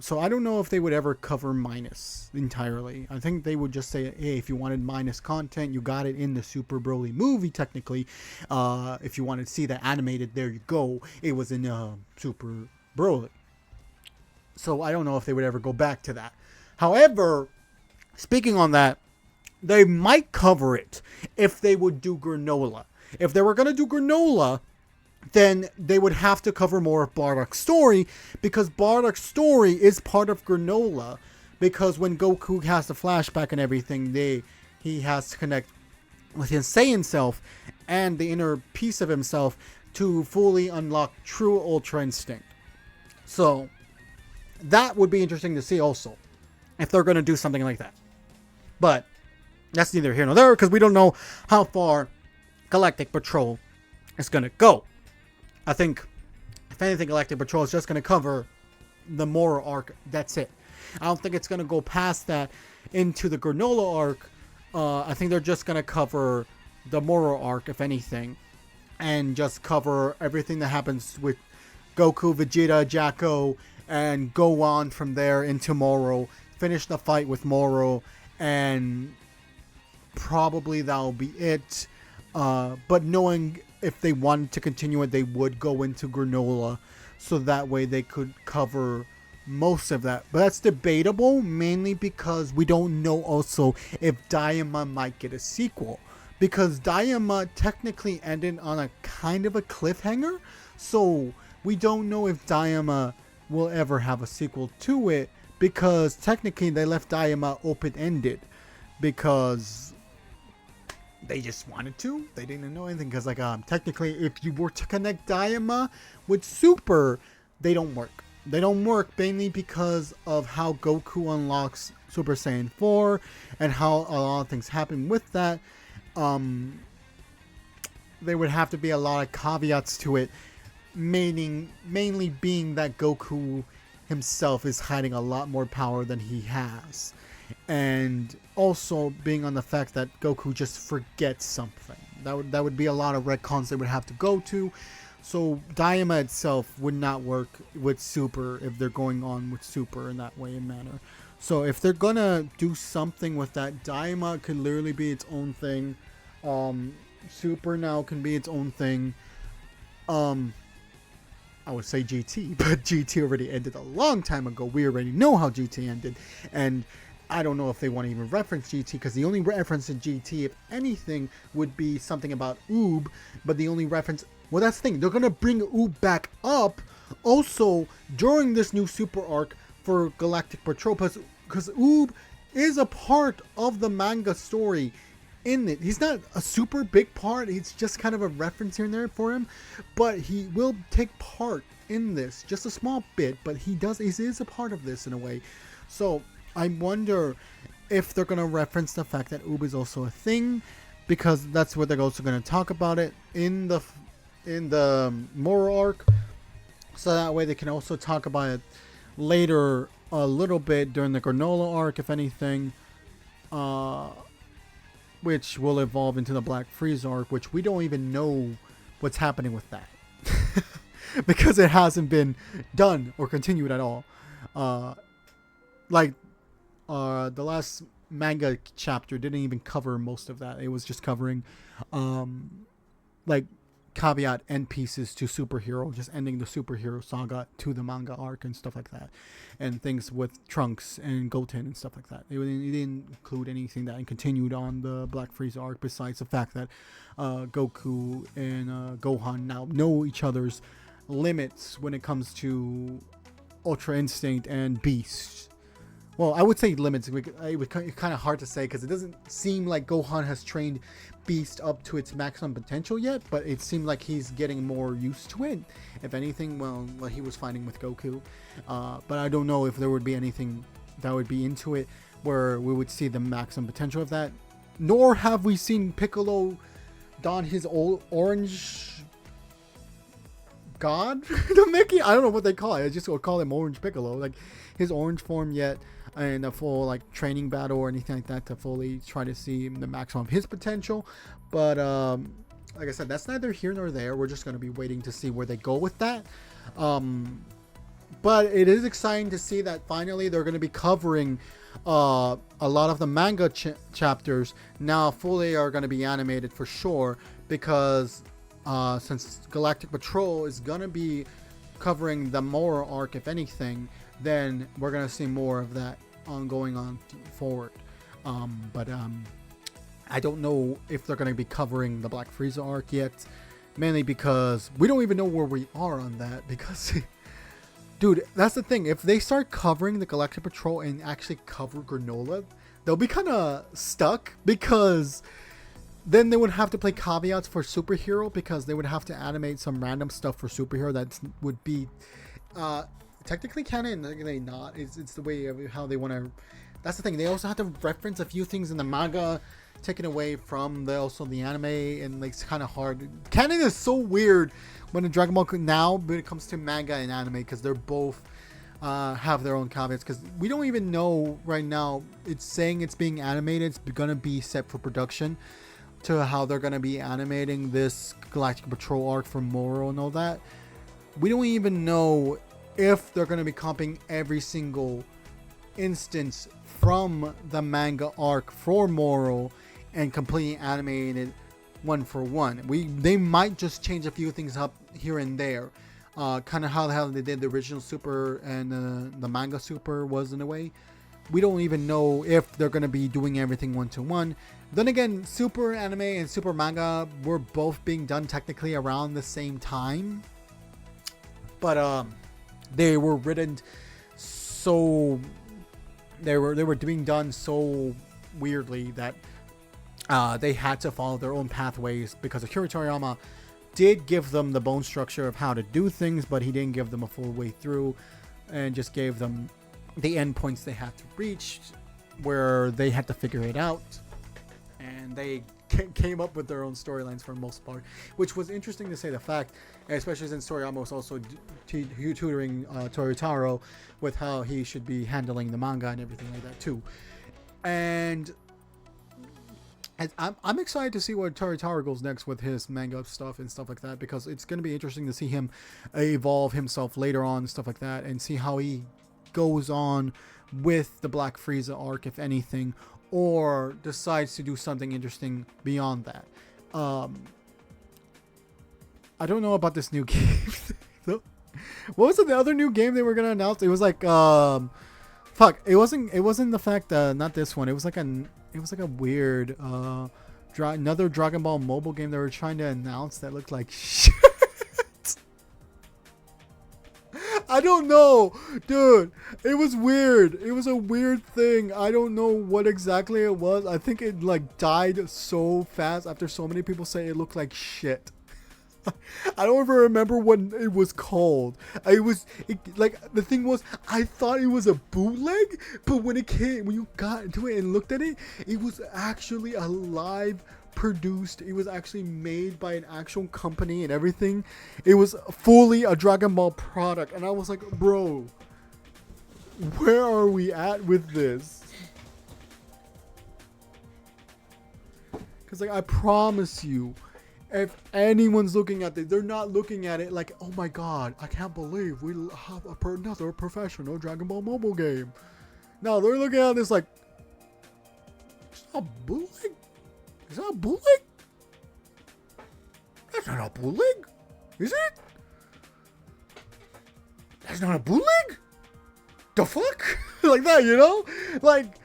So I don't know if they would ever cover Minus entirely. I think they would just say, hey, if you wanted Minus content, you got it in the Super Broly movie, technically. If you wanted to see that animated, there you go. It was in Super Broly. So I don't know if they would ever go back to that. However, speaking on that, they might cover it if they would do Granola. If they were going to do Granola, then they would have to cover more of Bardock's story, because Bardock's story is part of Granola, because when Goku has the flashback and everything, he has to connect with his Saiyan self and the inner piece of himself to fully unlock true Ultra Instinct. So that would be interesting to see also, if they're going to do something like that. But that's neither here nor there, because we don't know how far Galactic Patrol is going to go. I think, if anything, Galactic Patrol is just going to cover the Moro arc. That's it. I don't think it's going to go past that into the Granola arc. I think they're just going to cover the Moro arc, if anything, and just cover everything that happens with Goku, Vegeta, Jacko, and go on from there into Moro. Finish the fight with Moro, and probably that'll be it. But knowing if they wanted to continue it, they would go into Granola, so that way they could cover most of that. But that's debatable, mainly because we don't know also if Daima might get a sequel, because Daima technically ended on a kind of a cliffhanger, so we don't know if Daima will ever have a sequel to it, because technically they left Daima open-ended because they just wanted to. They didn't know anything, because like technically if you were to connect Daima with Super, they don't work. They don't work mainly because of how Goku unlocks Super Saiyan 4 and how a lot of things happen with that. There would have to be a lot of caveats to it, mainly being that Goku himself is hiding a lot more power than he has, and also being on the fact that Goku just forgets something. That would be a lot of retcons they would have to go to. So Daima itself would not work with Super if they're going on with Super in that way and manner. So if they're gonna do something with that, Daima could literally be its own thing. Super now can be its own thing. I would say GT, but GT already ended a long time ago. We already know how GT ended, and I don't know if they want to even reference GT, because the only reference to GT, if anything, would be something about Oob, but the only reference... Well, that's the thing. They're going to bring Oob back up also during this new Super arc for Galactic Patrol, because Oob is a part of the manga story in it. He's not a super big part. It's just kind of a reference here and there for him, but he will take part in this, just a small bit, but he is a part of this in a way. So I wonder if they're going to reference the fact that Oob is also a thing, because that's what they're also going to talk about it in the Moro arc, so that way they can also talk about it later a little bit during the Granola arc, if anything, which will evolve into the Black Frieza arc, which we don't even know what's happening with that. Because it hasn't been done or continued at all. The last manga chapter didn't even cover most of that. It was just covering caveat end pieces to superhero, just ending the superhero saga to the manga arc and stuff like that, and things with Trunks and Goten and stuff like that. It didn't include anything that continued on the Black Frieza arc, besides the fact that Goku and Gohan now know each other's limits when it comes to Ultra Instinct and Beast, well, I would say limits. It was kind of hard to say because it doesn't seem like Gohan has trained Beast up to its maximum potential yet, but it seemed like he's getting more used to it. If anything, well, he was fighting with Goku. But I don't know if there would be anything that would be into it where we would see the maximum potential of that. Nor have we seen Piccolo don his old orange god to Mickey. I don't know what they call it. I just call him Orange Piccolo, like his orange form yet, and a full like training battle or anything like that to fully try to see the maximum of his potential. But like I said, that's neither here nor there. We're just going to be waiting to see where they go with that. But it is exciting to see that finally they're going to be covering a lot of the manga chapters now fully are going to be animated for sure, because since Galactic Patrol is going to be covering the Moro arc, if anything, then we're going to see more of that going on forward. But I don't know if they're going to be covering the Black Frieza arc yet, mainly because we don't even know where we are on that, because dude, that's the thing. If they start covering the Galactic Patrol and actually cover Granola, they'll be kind of stuck, because then they would have to play caveats for Superhero, because they would have to animate some random stuff for Superhero that would be technically canon, technically not. It's the way of how they want to. That's the thing. They also have to reference a few things in the manga, taken away from the anime, and like it's kind of hard. Canon is so weird when in Dragon Ball now when it comes to manga and anime, because they're both have their own caveats, because we don't even know right now. It's saying it's being animated, it's gonna be set for production, to how they're gonna be animating this Galactic Patrol arc for Moro and all that. We don't even know if they're gonna be comping every single instance from the manga arc for Moro and completely animated one for one. They might just change a few things up here and there, kind of how they did the original Super and the manga Super was in a way. We don't even know if they're going to be doing everything one to one. Then again, Super anime and Super manga were both being done technically around the same time, but they were written so they were being done so weirdly that they had to follow their own pathways, because Akira Toriyama did give them the bone structure of how to do things, but he didn't give them a full way through, and just gave them the endpoints they had to reach, where they had to figure it out, and they came up with their own storylines for the most part, which was interesting to say the fact, especially since Toriyama was also tutoring Toyotaro with how he should be handling the manga and everything like that too. And I'm excited to see where Toyotaro goes next with his manga stuff and stuff like that, because it's going to be interesting to see him evolve himself later on and stuff like that, and see how he goes on with the Black Frieza arc, if anything, or decides to do something interesting beyond that. I don't know about this new game. What was the other new game they were gonna announce? It was like fuck. It wasn't the fact not this one. It was like a weird another Dragon Ball mobile game they were trying to announce that looked like shit. I don't know, dude. It was weird. It was a weird thing. I don't know what exactly it was. I think it like died so fast after so many people say it looked like shit. I don't even remember what it was called. Like the thing was, I thought it was a bootleg, but when you got into it and looked at it, it was actually a live produced. It was actually made by an actual company and everything. It was fully a Dragon Ball product, and I was like, bro, where are we at with this? Because like I promise you, if anyone's looking at it, they're not looking at it like, oh my god, I can't believe we have another professional Dragon Ball mobile game. No, they're looking at this like, it's not bootleg. Is that a bootleg? That's not a bootleg, is it? That's not a bootleg? The fuck? Like that, you know? Like,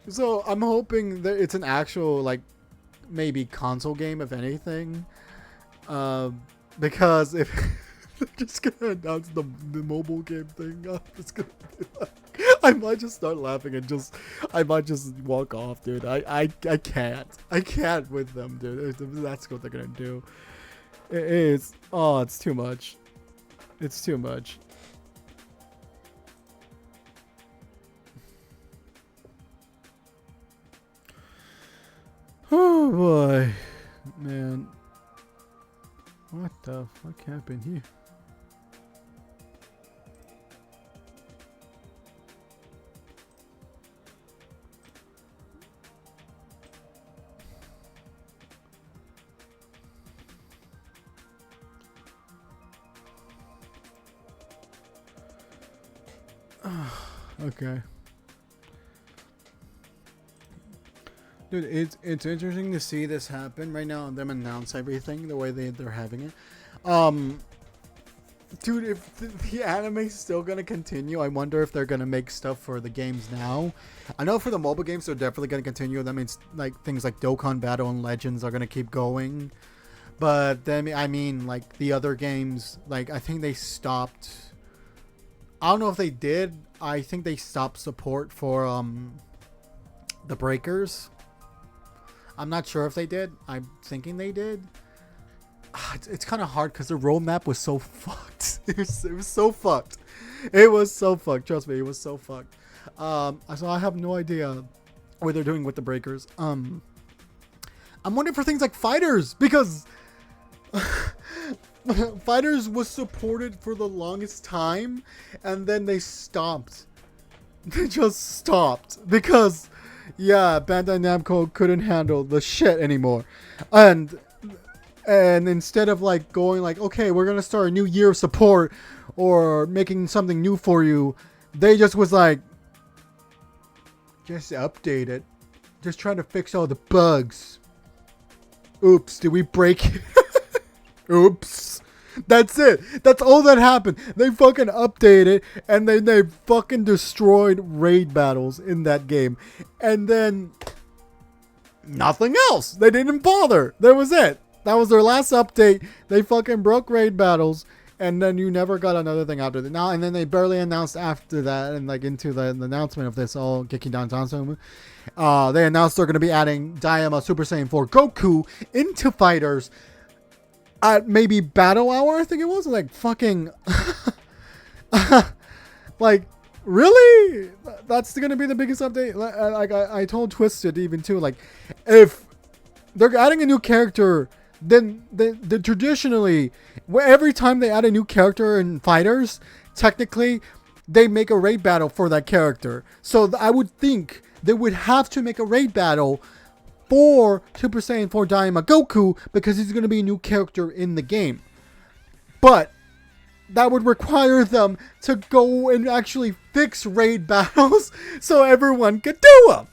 so I'm hoping that it's an actual, like, maybe console game, if anything. Because if Just gonna announce the mobile game thing. I'm just gonna do that. I might just start laughing and I might just walk off, dude. I can't with them, dude. That's what they're gonna do. It's too much. It's too much. Oh boy, man. What the fuck happened here? Okay. Dude, it's interesting to see this happen right now and them announce everything the way they're having it. Dude, if the anime's still gonna continue, I wonder if they're gonna make stuff for the games now. I know for the mobile games they're definitely gonna continue. That means like things like Dokkan Battle and Legends are gonna keep going. But then I mean like the other games, like I think they stopped. I don't know if they did. I think they stopped support for the Breakers. I'm not sure if they did. I'm thinking they did. It's kind of hard because the roadmap was so fucked. It was so fucked. It was so fucked. Trust me, it was so fucked. So I have no idea what they're doing with the Breakers. I'm wondering for things like Fighters because Fighters was supported for the longest time and then they stopped. They just stopped because Bandai Namco couldn't handle the shit anymore. And instead of like going like, okay, we're gonna start a new year of support or making something new for you, they just was like, just update it. Just trying to fix all the bugs. Oops, did we break it? Oops. That's it. That's all that happened. They fucking updated and then they fucking destroyed raid battles in that game. And then nothing else. They didn't bother. That was it. That was their last update. They fucking broke raid battles and then you never got another thing after that. Now and then they barely announced after that and like into the announcement of this all Gekidan Tansumu. They announced they're going to be adding Daima Super Saiyan 4 Goku into Fighters. At maybe Battle Hour, I think it was. Like, fucking... like, really? That's going to be the biggest update? Like, I told Twisted even, too. Like, if they're adding a new character, then traditionally, every time they add a new character in Fighters, technically, they make a raid battle for that character. So, I would think they would have to make a raid battle for Super Saiyan 4 Daima Goku because he's going to be a new character in the game. But that would require them to go and actually fix raid battles so everyone could do them.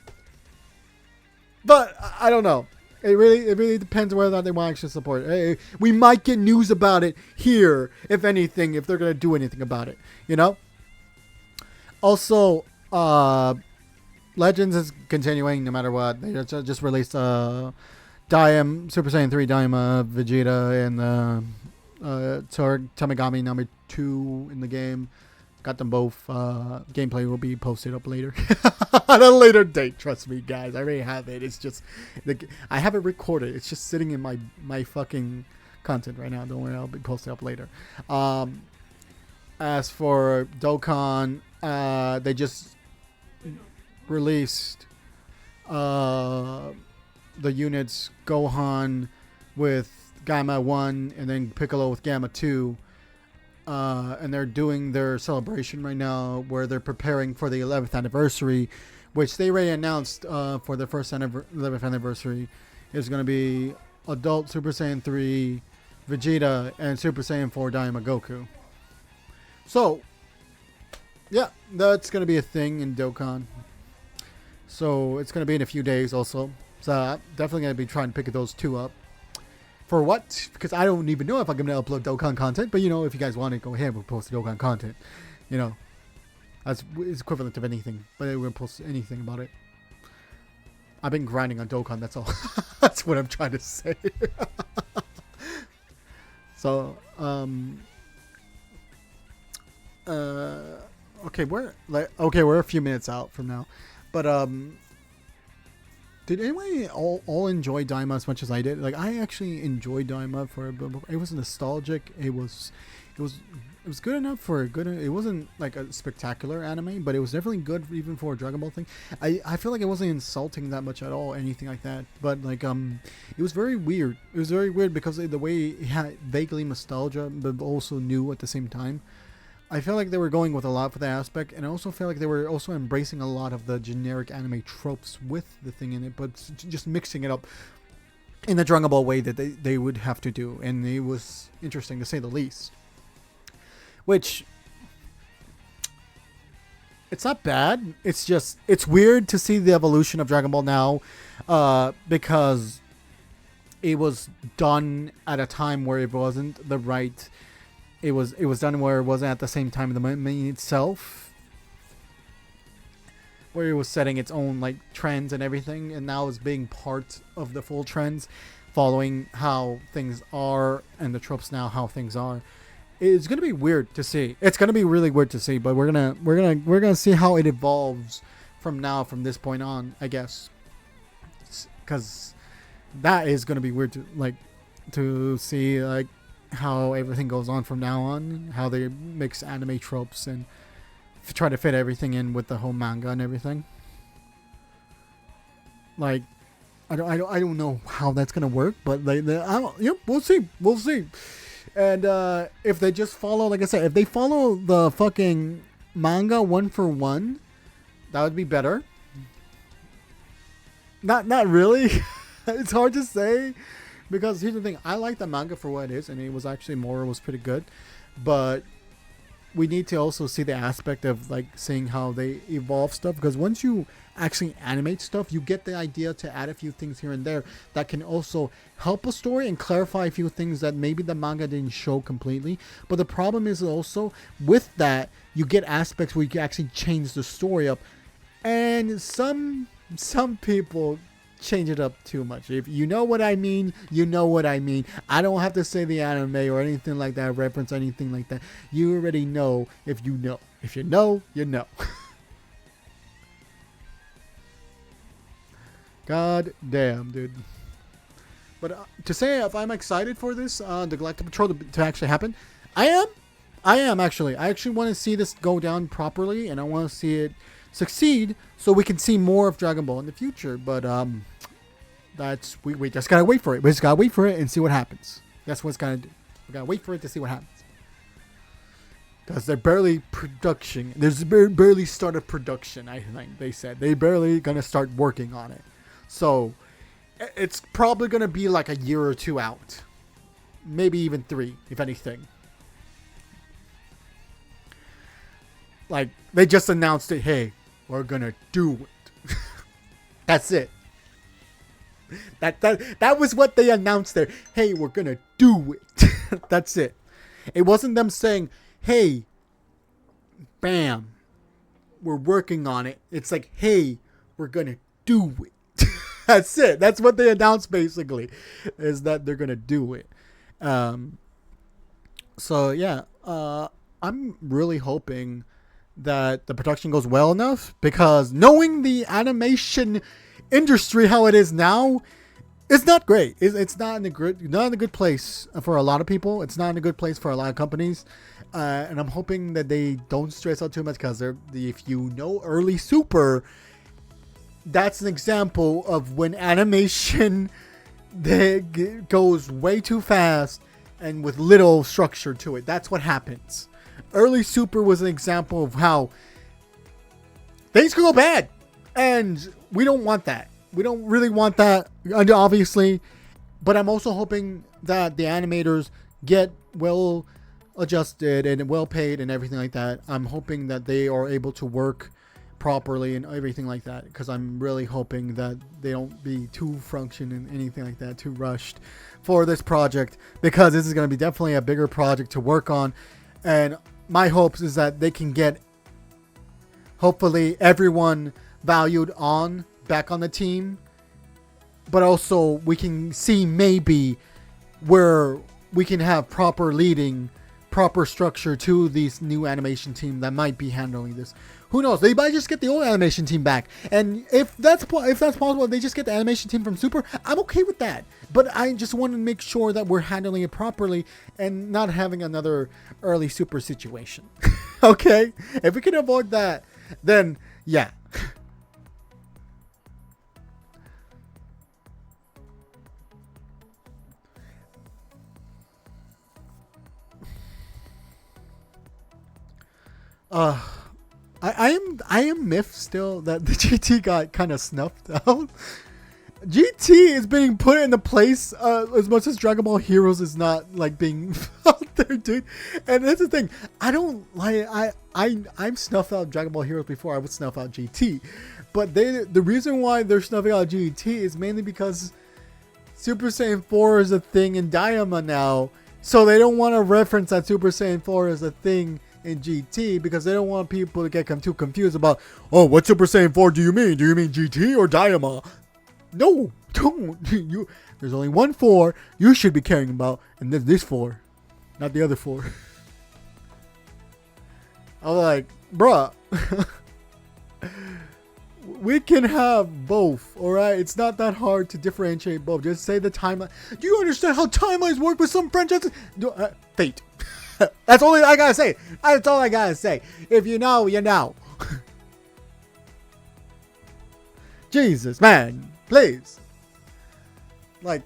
But I don't know. It really depends whether or not they want to actually support it. We might get news about it here, if anything, if they're going to do anything about it, you know? Also, Legends is continuing no matter what. They just released Super Saiyan 3 Daima Vegeta and Tamagami number 2 in the game. Got them both. Gameplay will be posted up later. At a later date, trust me, guys. I already have it. It's just... I have it recorded. It's just sitting in my fucking content right now. Don't worry, I'll be posted up later. As for Dokkan, they just released the units Gohan with Gamma 1 and then Piccolo with Gamma 2. And they're doing their celebration right now where they're preparing for the 11th anniversary, which they already announced for the first 11th anniversary is going to be adult Super Saiyan 3 Vegeta and Super Saiyan 4 Daima Goku. So, yeah, that's going to be a thing in Dokkan. So, it's going to be in a few days also. So, I'm definitely going to be trying to pick those two up. For what? Because I don't even know if I'm going to upload Dokkan content. But, you know, if you guys want to, go ahead and post Dokkan content. You know, it's equivalent of anything. But we're going to post anything about it. I've been grinding on Dokkan, that's all. That's what I'm trying to say. So, Okay, we're a few minutes out from now, but did anyone all enjoy Daima as much as I did? Like, I actually enjoyed Daima for a bit. It was nostalgic. It was good enough for a good. It wasn't like a spectacular anime, but it was definitely good even for a Dragon Ball thing. I feel like it wasn't insulting that much at all, anything like that. But like it was very weird. It was very weird because the way it had vaguely nostalgia, but also new at the same time. I felt like they were going with a lot for that aspect, and I also felt like they were also embracing a lot of the generic anime tropes with the thing in it, but just mixing it up in the Dragon Ball way that they would have to do, and it was interesting to say the least. Which, it's not bad, it's weird to see the evolution of Dragon Ball now, because it was done at a time where it wasn't the right... It was done where it wasn't at the same time the movie itself, where it was setting its own like trends and everything, and now it's being part of the full trends, following how things are and the tropes now how things are. It's gonna be weird to see. It's gonna be really weird to see, but we're gonna see how it evolves from this point on, I guess, because that is gonna be weird to see like how everything goes on from now on, how they mix anime tropes and try to fit everything in with the whole manga and everything. Like, I don't know how that's gonna work, but we'll see. And if they just follow, like I said, if they follow the fucking manga one for one, that would be better. Not really. It's hard to say. Because here's the thing, I like the manga for what it is, and it was actually was pretty good. But we need to also see the aspect of like seeing how they evolve stuff. Because once you actually animate stuff, you get the idea to add a few things here and there that can also help a story and clarify a few things that maybe the manga didn't show completely. But the problem is also with that, you get aspects where you can actually change the story up, and some people change it up too much. If you know what I mean, you know what I mean. I don't have to say the anime or anything like that, reference anything like that. You already know if you know. If you know, you know. God damn, dude. But to say if I'm excited for this, the Galactic Patrol to actually happen, I am actually. I actually want to see this go down properly, and I want to see it succeed so we can see more of Dragon Ball in the future. But that's we just gotta wait for it. We just gotta wait for it and see what happens. That's what's gonna do. We gotta wait for it to see what happens. Because they're barely production. There's barely started production. I think they said they barely gonna start working on it. So it's probably gonna be like a year or two out, maybe even 3, if anything. Like they just announced it. Hey, we're gonna do it. That's it. That was what they announced there. Hey, we're gonna do it. That's it. It wasn't them saying, hey, bam, we're working on it. It's like, hey, we're gonna do it. That's it. That's what they announced basically, is that they're gonna do it. So yeah, I'm really hoping that the production goes well enough, because knowing the animation industry how it is now, it's not great. It's not in a good place for a lot of people. It's not in a good place for a lot of companies, and I'm hoping that they don't stress out too much, because if you know early Super, that's an example of when animation goes way too fast and with little structure to it. That's what happens. Early Super was an example of how things could go bad, and we don't want that. We don't really want that, obviously, but I'm also hoping that the animators get well adjusted and well paid and everything like that. I'm hoping that they are able to work properly and everything like that, because I'm really hoping that they don't be too functioned and anything like that, too rushed for this project, because this is going to be definitely a bigger project to work on. And my hopes is that they can get, hopefully, everyone valued back on the team, but also we can see maybe where we can have proper leading proper structure to this new animation team that might be handling this. Who knows? They might just get the old animation team back, and if that's possible, they just get the animation team from Super. I'm okay with that, but I just want to make sure that we're handling it properly and not having another early Super situation. Okay, if we can avoid that, then yeah. I am miffed still that the GT got kind of snuffed out. GT is being put in the place as much as Dragon Ball Heroes is not like being out there, dude. And that's the thing. I don't like I'm snuffed out Dragon Ball Heroes before I would snuff out GT, but the reason why they're snuffing out GT is mainly because Super Saiyan 4 is a thing in Daima now, so they don't want to reference that Super Saiyan 4 is a thing in GT because they don't want people to get too confused about, oh, what Super Saiyan 4 do you mean? Do you mean GT or Daima? No, don't. There's only one 4 you should be caring about, and then this 4, not the other 4. I'm like, bruh, we can have both, alright? It's not that hard to differentiate both. Just say the timeline. Do you understand how timelines work with some franchises? Fate. That's all I gotta say. That's all I gotta say. If you know, you know. Jesus, man. Please. Like.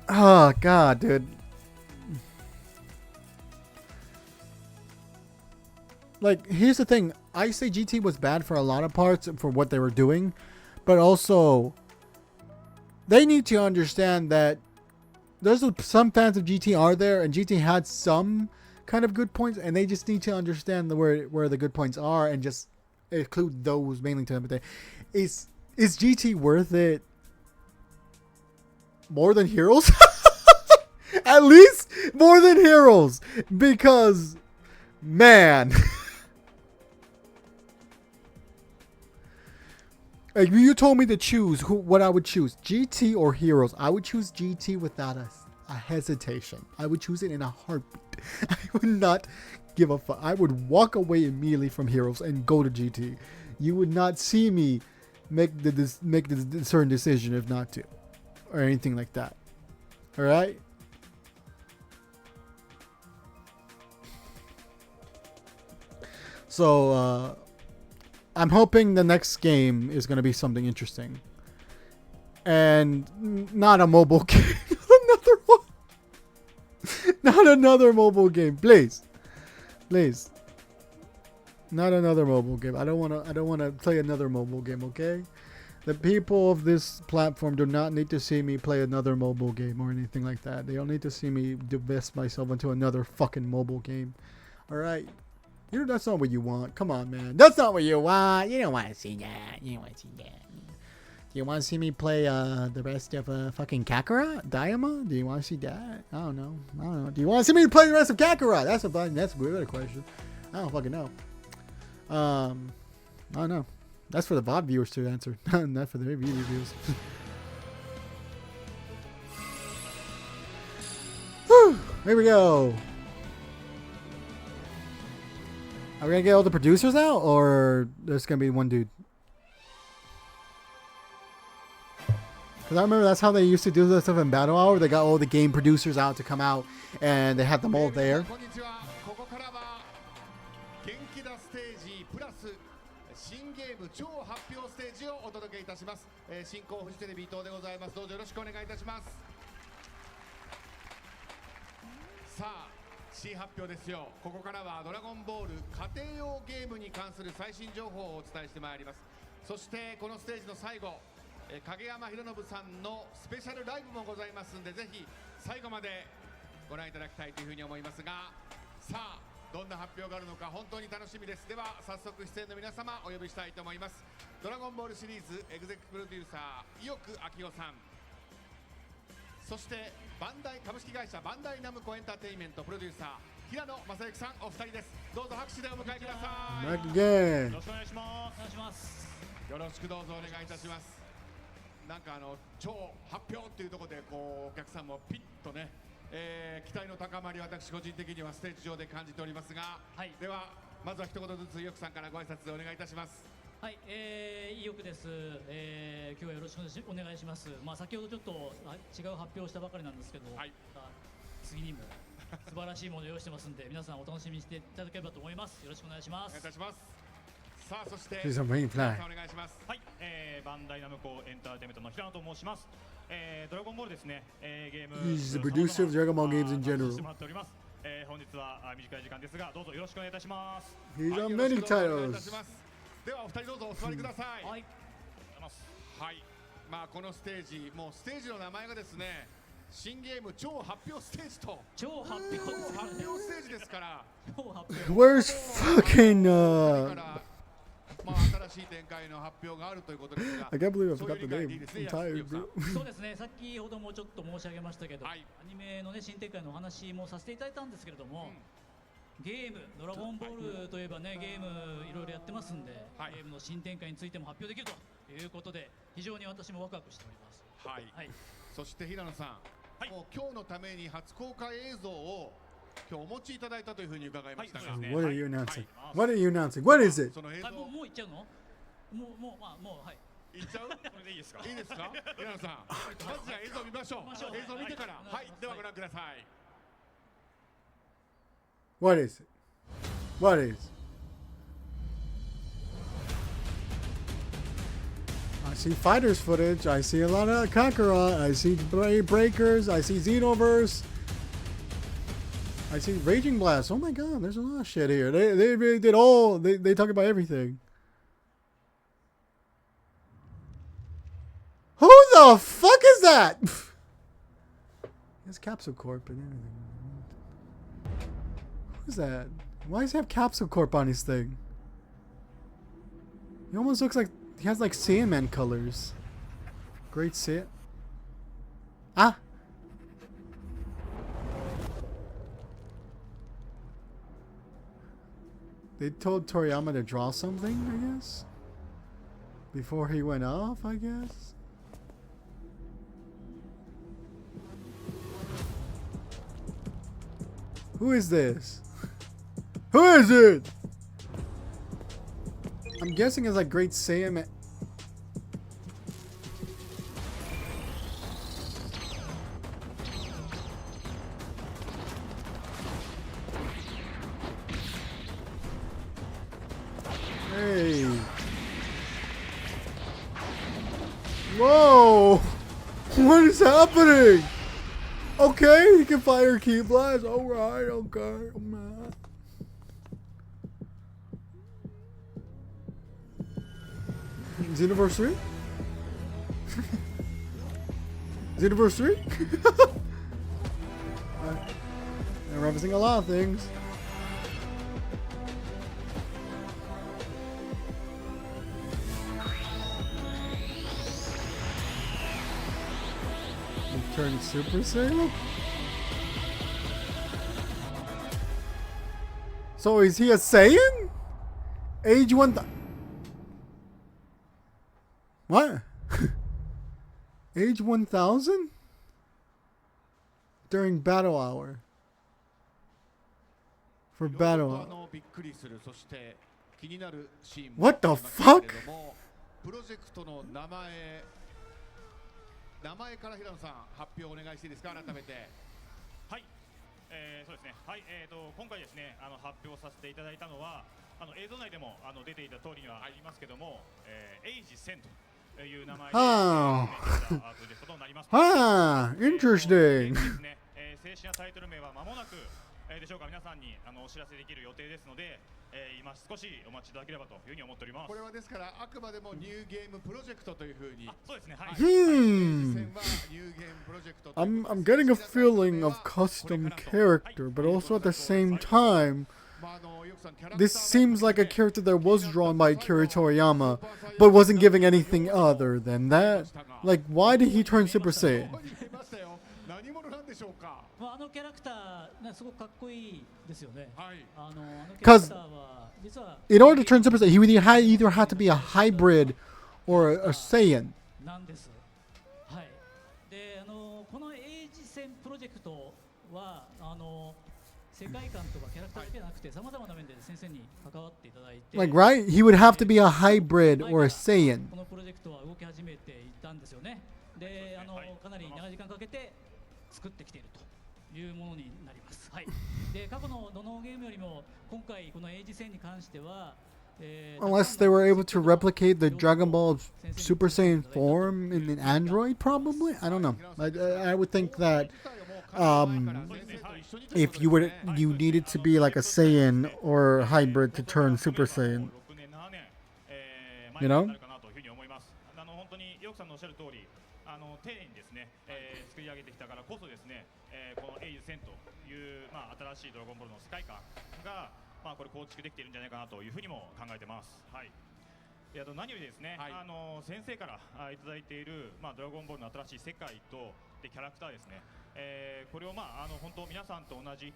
Oh, God, dude. Like, here's the thing. I say GT was bad for a lot of parts for what they were doing. But also, they need to understand that there's some fans of GT are there, and GT had some kind of good points, and they just need to understand where the good points are and just include those mainly to them. Is GT worth it more than Heroes? At least more than Heroes, because man. If you told me to choose what I would choose, GT or Heroes, I would choose GT without a hesitation. I would choose it in a heartbeat. I would not give a fuck. I would walk away immediately from Heroes and go to GT. You would not see me make the certain decision if not to, or anything like that. All right. So I'm hoping the next game is going to be something interesting. And not a mobile game. Another one. Not another mobile game. Please. Please. Not another mobile game. I don't want to play another mobile game, okay? The people of this platform do not need to see me play another mobile game or anything like that. They don't need to see me divest myself into another fucking mobile game. All right? You know, that's not what you want. Come on, man. That's not what you want. You don't want to see that. You don't want to see that. You want to see me play the rest of fucking Kakarot? Daima? Do you want to see that? I don't know. Do you want to see me play the rest of Kakarot? That's a good question. I don't fucking know. I don't know. That's for the VOD viewers to answer. Not for the review viewers. Whew. Here we go. Are we gonna get all the producers out, or there's gonna be one dude? Because I remember that's how they used to do this stuff in Battle Hour. They got all the game producers out to come out, and they had them all there. 新発表ですよ。ここからはドラゴンボール家庭用ゲームに関する最新情報をお伝えしてまいります。そしてこのステージの最後、影山博信さんのスペシャルライブもございますので、ぜひ最後までご覧いただきたいというふうに思いますが、さあどんな発表があるのか本当に楽しみです。では早速出演の皆様お呼びしたいと思います。ドラゴンボールシリーズエグゼクプロデューサー伊奥明夫さん、そしてバンダイ株式会社バンダイナムコエンターテインメントプロデューサー平野正幸さん、お二人です。どうぞ拍手でお迎えください。よろしくお願いします。よろしくどうぞお願いいたします。なんか超発表っていうところでこうお客さんもピッとね期待の高まり、私個人的にはステージ上で感じておりますが、はい、ではまずは一言ずつ、意欲さんからご挨拶お願いいたします。はい、意欲です。今日はよろしくお願いします。まあ先ほどちょっと違う発表をしたばかりなんですけど、はい、次にも素晴らしいものを用意してますんで、皆さんお楽しみにしていただければと思います。よろしくお願いします。お願いいたします。さあそして、She's a main fly. お願いします。はい、バンダイナムコエンターテイメントの平野と申します。ドラゴンボールですね、ゲーム He's the producer of Dragon Ball games in general. 本日は短い時間ですが、どうぞよろしくお願いいたします。He's on many titles. ではお二人どうぞお座りください。はい。はい。まあこのステージ、もうステージの名前がですね、新ゲーム超発表ステージと。超発表ステージですから。Where's fucking まあ新しい展開の発表があるということですが。I can't believe I forgot the name. I'm tired, bro. そうですね。先ほどもちょっと申し上げましたけど、アニメのね新展開のお話もさせていただいたんですけれども。ゲーム、ドラゴンボールといえばね、ゲームいろいろやってますんで、ゲームの新展開についても発表できるということで、非常に私もワクワクしております。はい。そして平野さん、もう今日のために初公開映像を今日お持ちいただいたというふうに伺いましたが、What are you announcing? What are you announcing? What is it? もう行っちゃうの？もうはい。行っちゃう？これでいいですか？いいですか？平野さん、まずは映像見ましょう。映像見てから、はい、ではご覧ください。What is it? What is? I see fighters footage. I see a lot of Kakarot. I see Breakers. I see Xenoverse. I see Raging Blast. Oh my god, there's a lot of shit here. They really did all. They talk about everything. Who the fuck is that? It's Capsule Corp and everything. Who's that? Why does he have Capsule Corp on his thing? He almost looks like he has like Saiyaman colors. Great Saiyan. Ah! They told Toriyama to draw something, I guess? Before he went off, I guess? Who is this? Who is it? I'm guessing it's like Great Saiyaman. Hey. Whoa! What is happening? Okay, he can fire Ki Blast. Alright, okay. I'm not. Xenoverse 3? Xenoverse 3? They're referencing a lot of things. Turn Super Saiyan? So is he a Saiyan? Age 1000? What? Age 1000? During battle hour. For battle hour. What the fuck? 名前から平野さん発表お願いしていいですか、改めて。はい、そうですね。はい、今回ですね、発表させていただいたのは、映像内でも出ていた通りにはありますけども、エイジ1000という名前でプロジェクトとなります。interesting。正式なタイトル名は間もなくでしょうか、皆さんにお知らせできる予定ですので、今少しお待ちいただければというふうに思っております。これはですからあくまでもニューゲームプロジェクトというふうに。そうですね。はい。I'm getting a feeling of custom character, but also at the same time, this seems like a character that was drawn by Akira Toriyama, but wasn't giving anything other than that. Like, why did he turn Super Saiyan? あのキャラクターすごくかっこいいですよね。Because in order to turn Super Saiyan, he either had to be a hybrid or a Saiyan. なんです。はい。で、このエイジ戦プロジェクトは世界観とかキャラクターだけじゃなくて様々な面で先生に関わっていただいて Like, right? He would have to be a hybrid or a Saiyan. このプロジェクトは動き始めていたんですよね。で、かなり長い時間かけて作ってきているというものになります。はい。で、過去のどのゲームよりも今回このエイジ戦に関しては Unless they were able to replicate the Dragon Ball Super Saiyan form in an android, probably? I don't know. I would think that if you needed to be like a Saiyan or hybrid to turn Super Saiyan. You know? 本当にヨクさんのおっしゃる通り、丁寧にですね、作り上げてきたからこそですね、このエイジ戦という新しいドラゴンボールの世界観がこれ構築できているんじゃないかなというふうにも考えてます。はい。何よりですね、先生からいただいているドラゴンボールの新しい世界とキャラクターですね。これを本当皆さんと同じ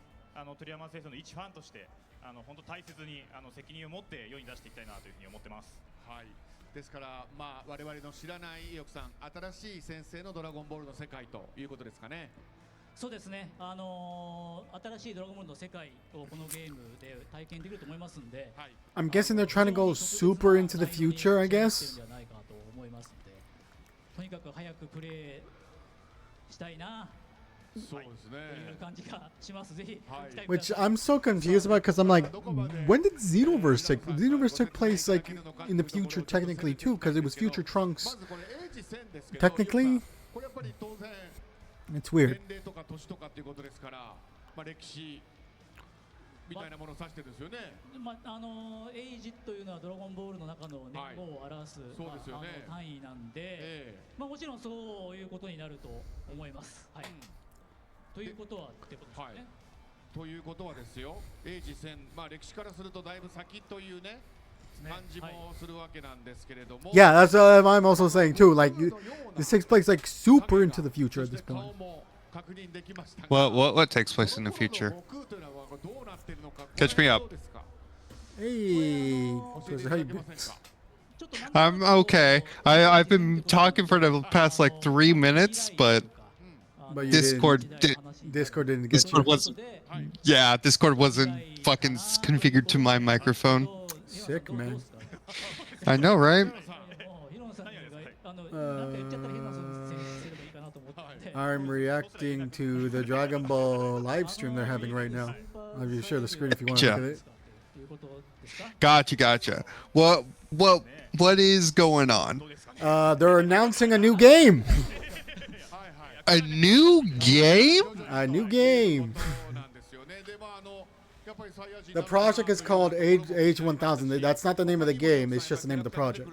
鳥山先生の一ファンとして本当大切に責任を持って世に出していきたいなというふうに思ってます。はい。ですから我々の知らないヨクさん、新しい先生のドラゴンボールの世界ということですかね。そうですね。新しいドラゴンボールの世界をこのゲームで体験できると思いますんで。I'm guessing they're trying to go super into the future, I guess. とにかく早くプレイしたいな。そうですね。という感じがします。ぜひ。Which I'm so confused about because I'm like, when did Xenoverse take? Xenoverse took place like in the future technically too, because it was Future Trunks. Technically, it's weird. 年齢とか年とかっていうことですから、歴史みたいなものを指してですよね。エイジというのはドラゴンボールの中の年号を表す、単位なんで、もちろんそういうことになると思います。はい。ということはってことですね。ということはですよ、エイジ戦、歴史からするとだいぶ先というね。Yeah, that's what I'm also saying too. Like, this takes place like super into the future at this point. What takes place in the future? Catch me up. Hey, I'm okay. I've been talking for the past like 3 minutes, but Discord didn't get you. Yeah, Discord wasn't fucking configured to my microphone. Sick, man. I know, right? I'm reacting to the Dragon Ball live stream they're having right now. I'll just share the screen if you want to look at it. Gotcha. What is going on? They're announcing a new game. A new game? A new game. The project is called Age 1000. That's not the name of the game. It's just the name of the project.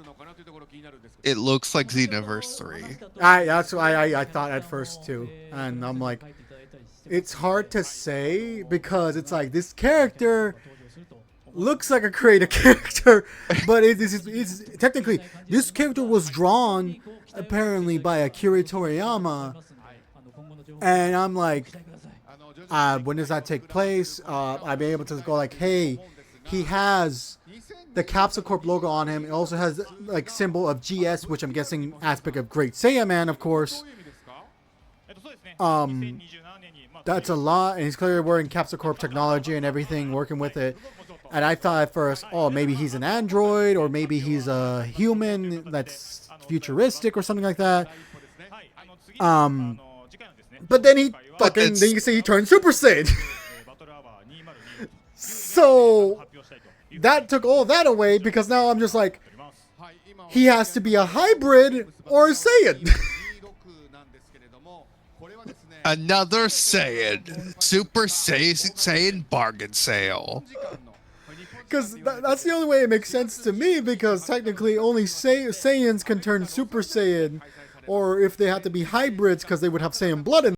It looks like Xenoverse 3. That's what I thought at first too. And I'm like, it's hard to say because it's like this character looks like a created character, but it's technically this character was drawn apparently by Akira Toriyama, and I'm like, when does that take place? I'd be able to go like, hey, he has the Capsule Corp logo on him. It also has like symbol of GS, which I'm guessing aspect of Great Saiyan Man, of course. That's a lot, and he's clearly wearing Capsule Corp technology and everything, working with it. And I thought at first, oh, maybe he's an android, or maybe he's a human that's futuristic or something like that. But then he fucking, then you see he turned Super Saiyan. So that took all that away because now I'm just like, he has to be a hybrid or a Saiyan. Another Saiyan. Super Saiyan bargain sale. Because that's the only way it makes sense to me, because technically only Saiyans can turn Super Saiyan, or if they have to be hybrids because they would have Saiyan blood in them.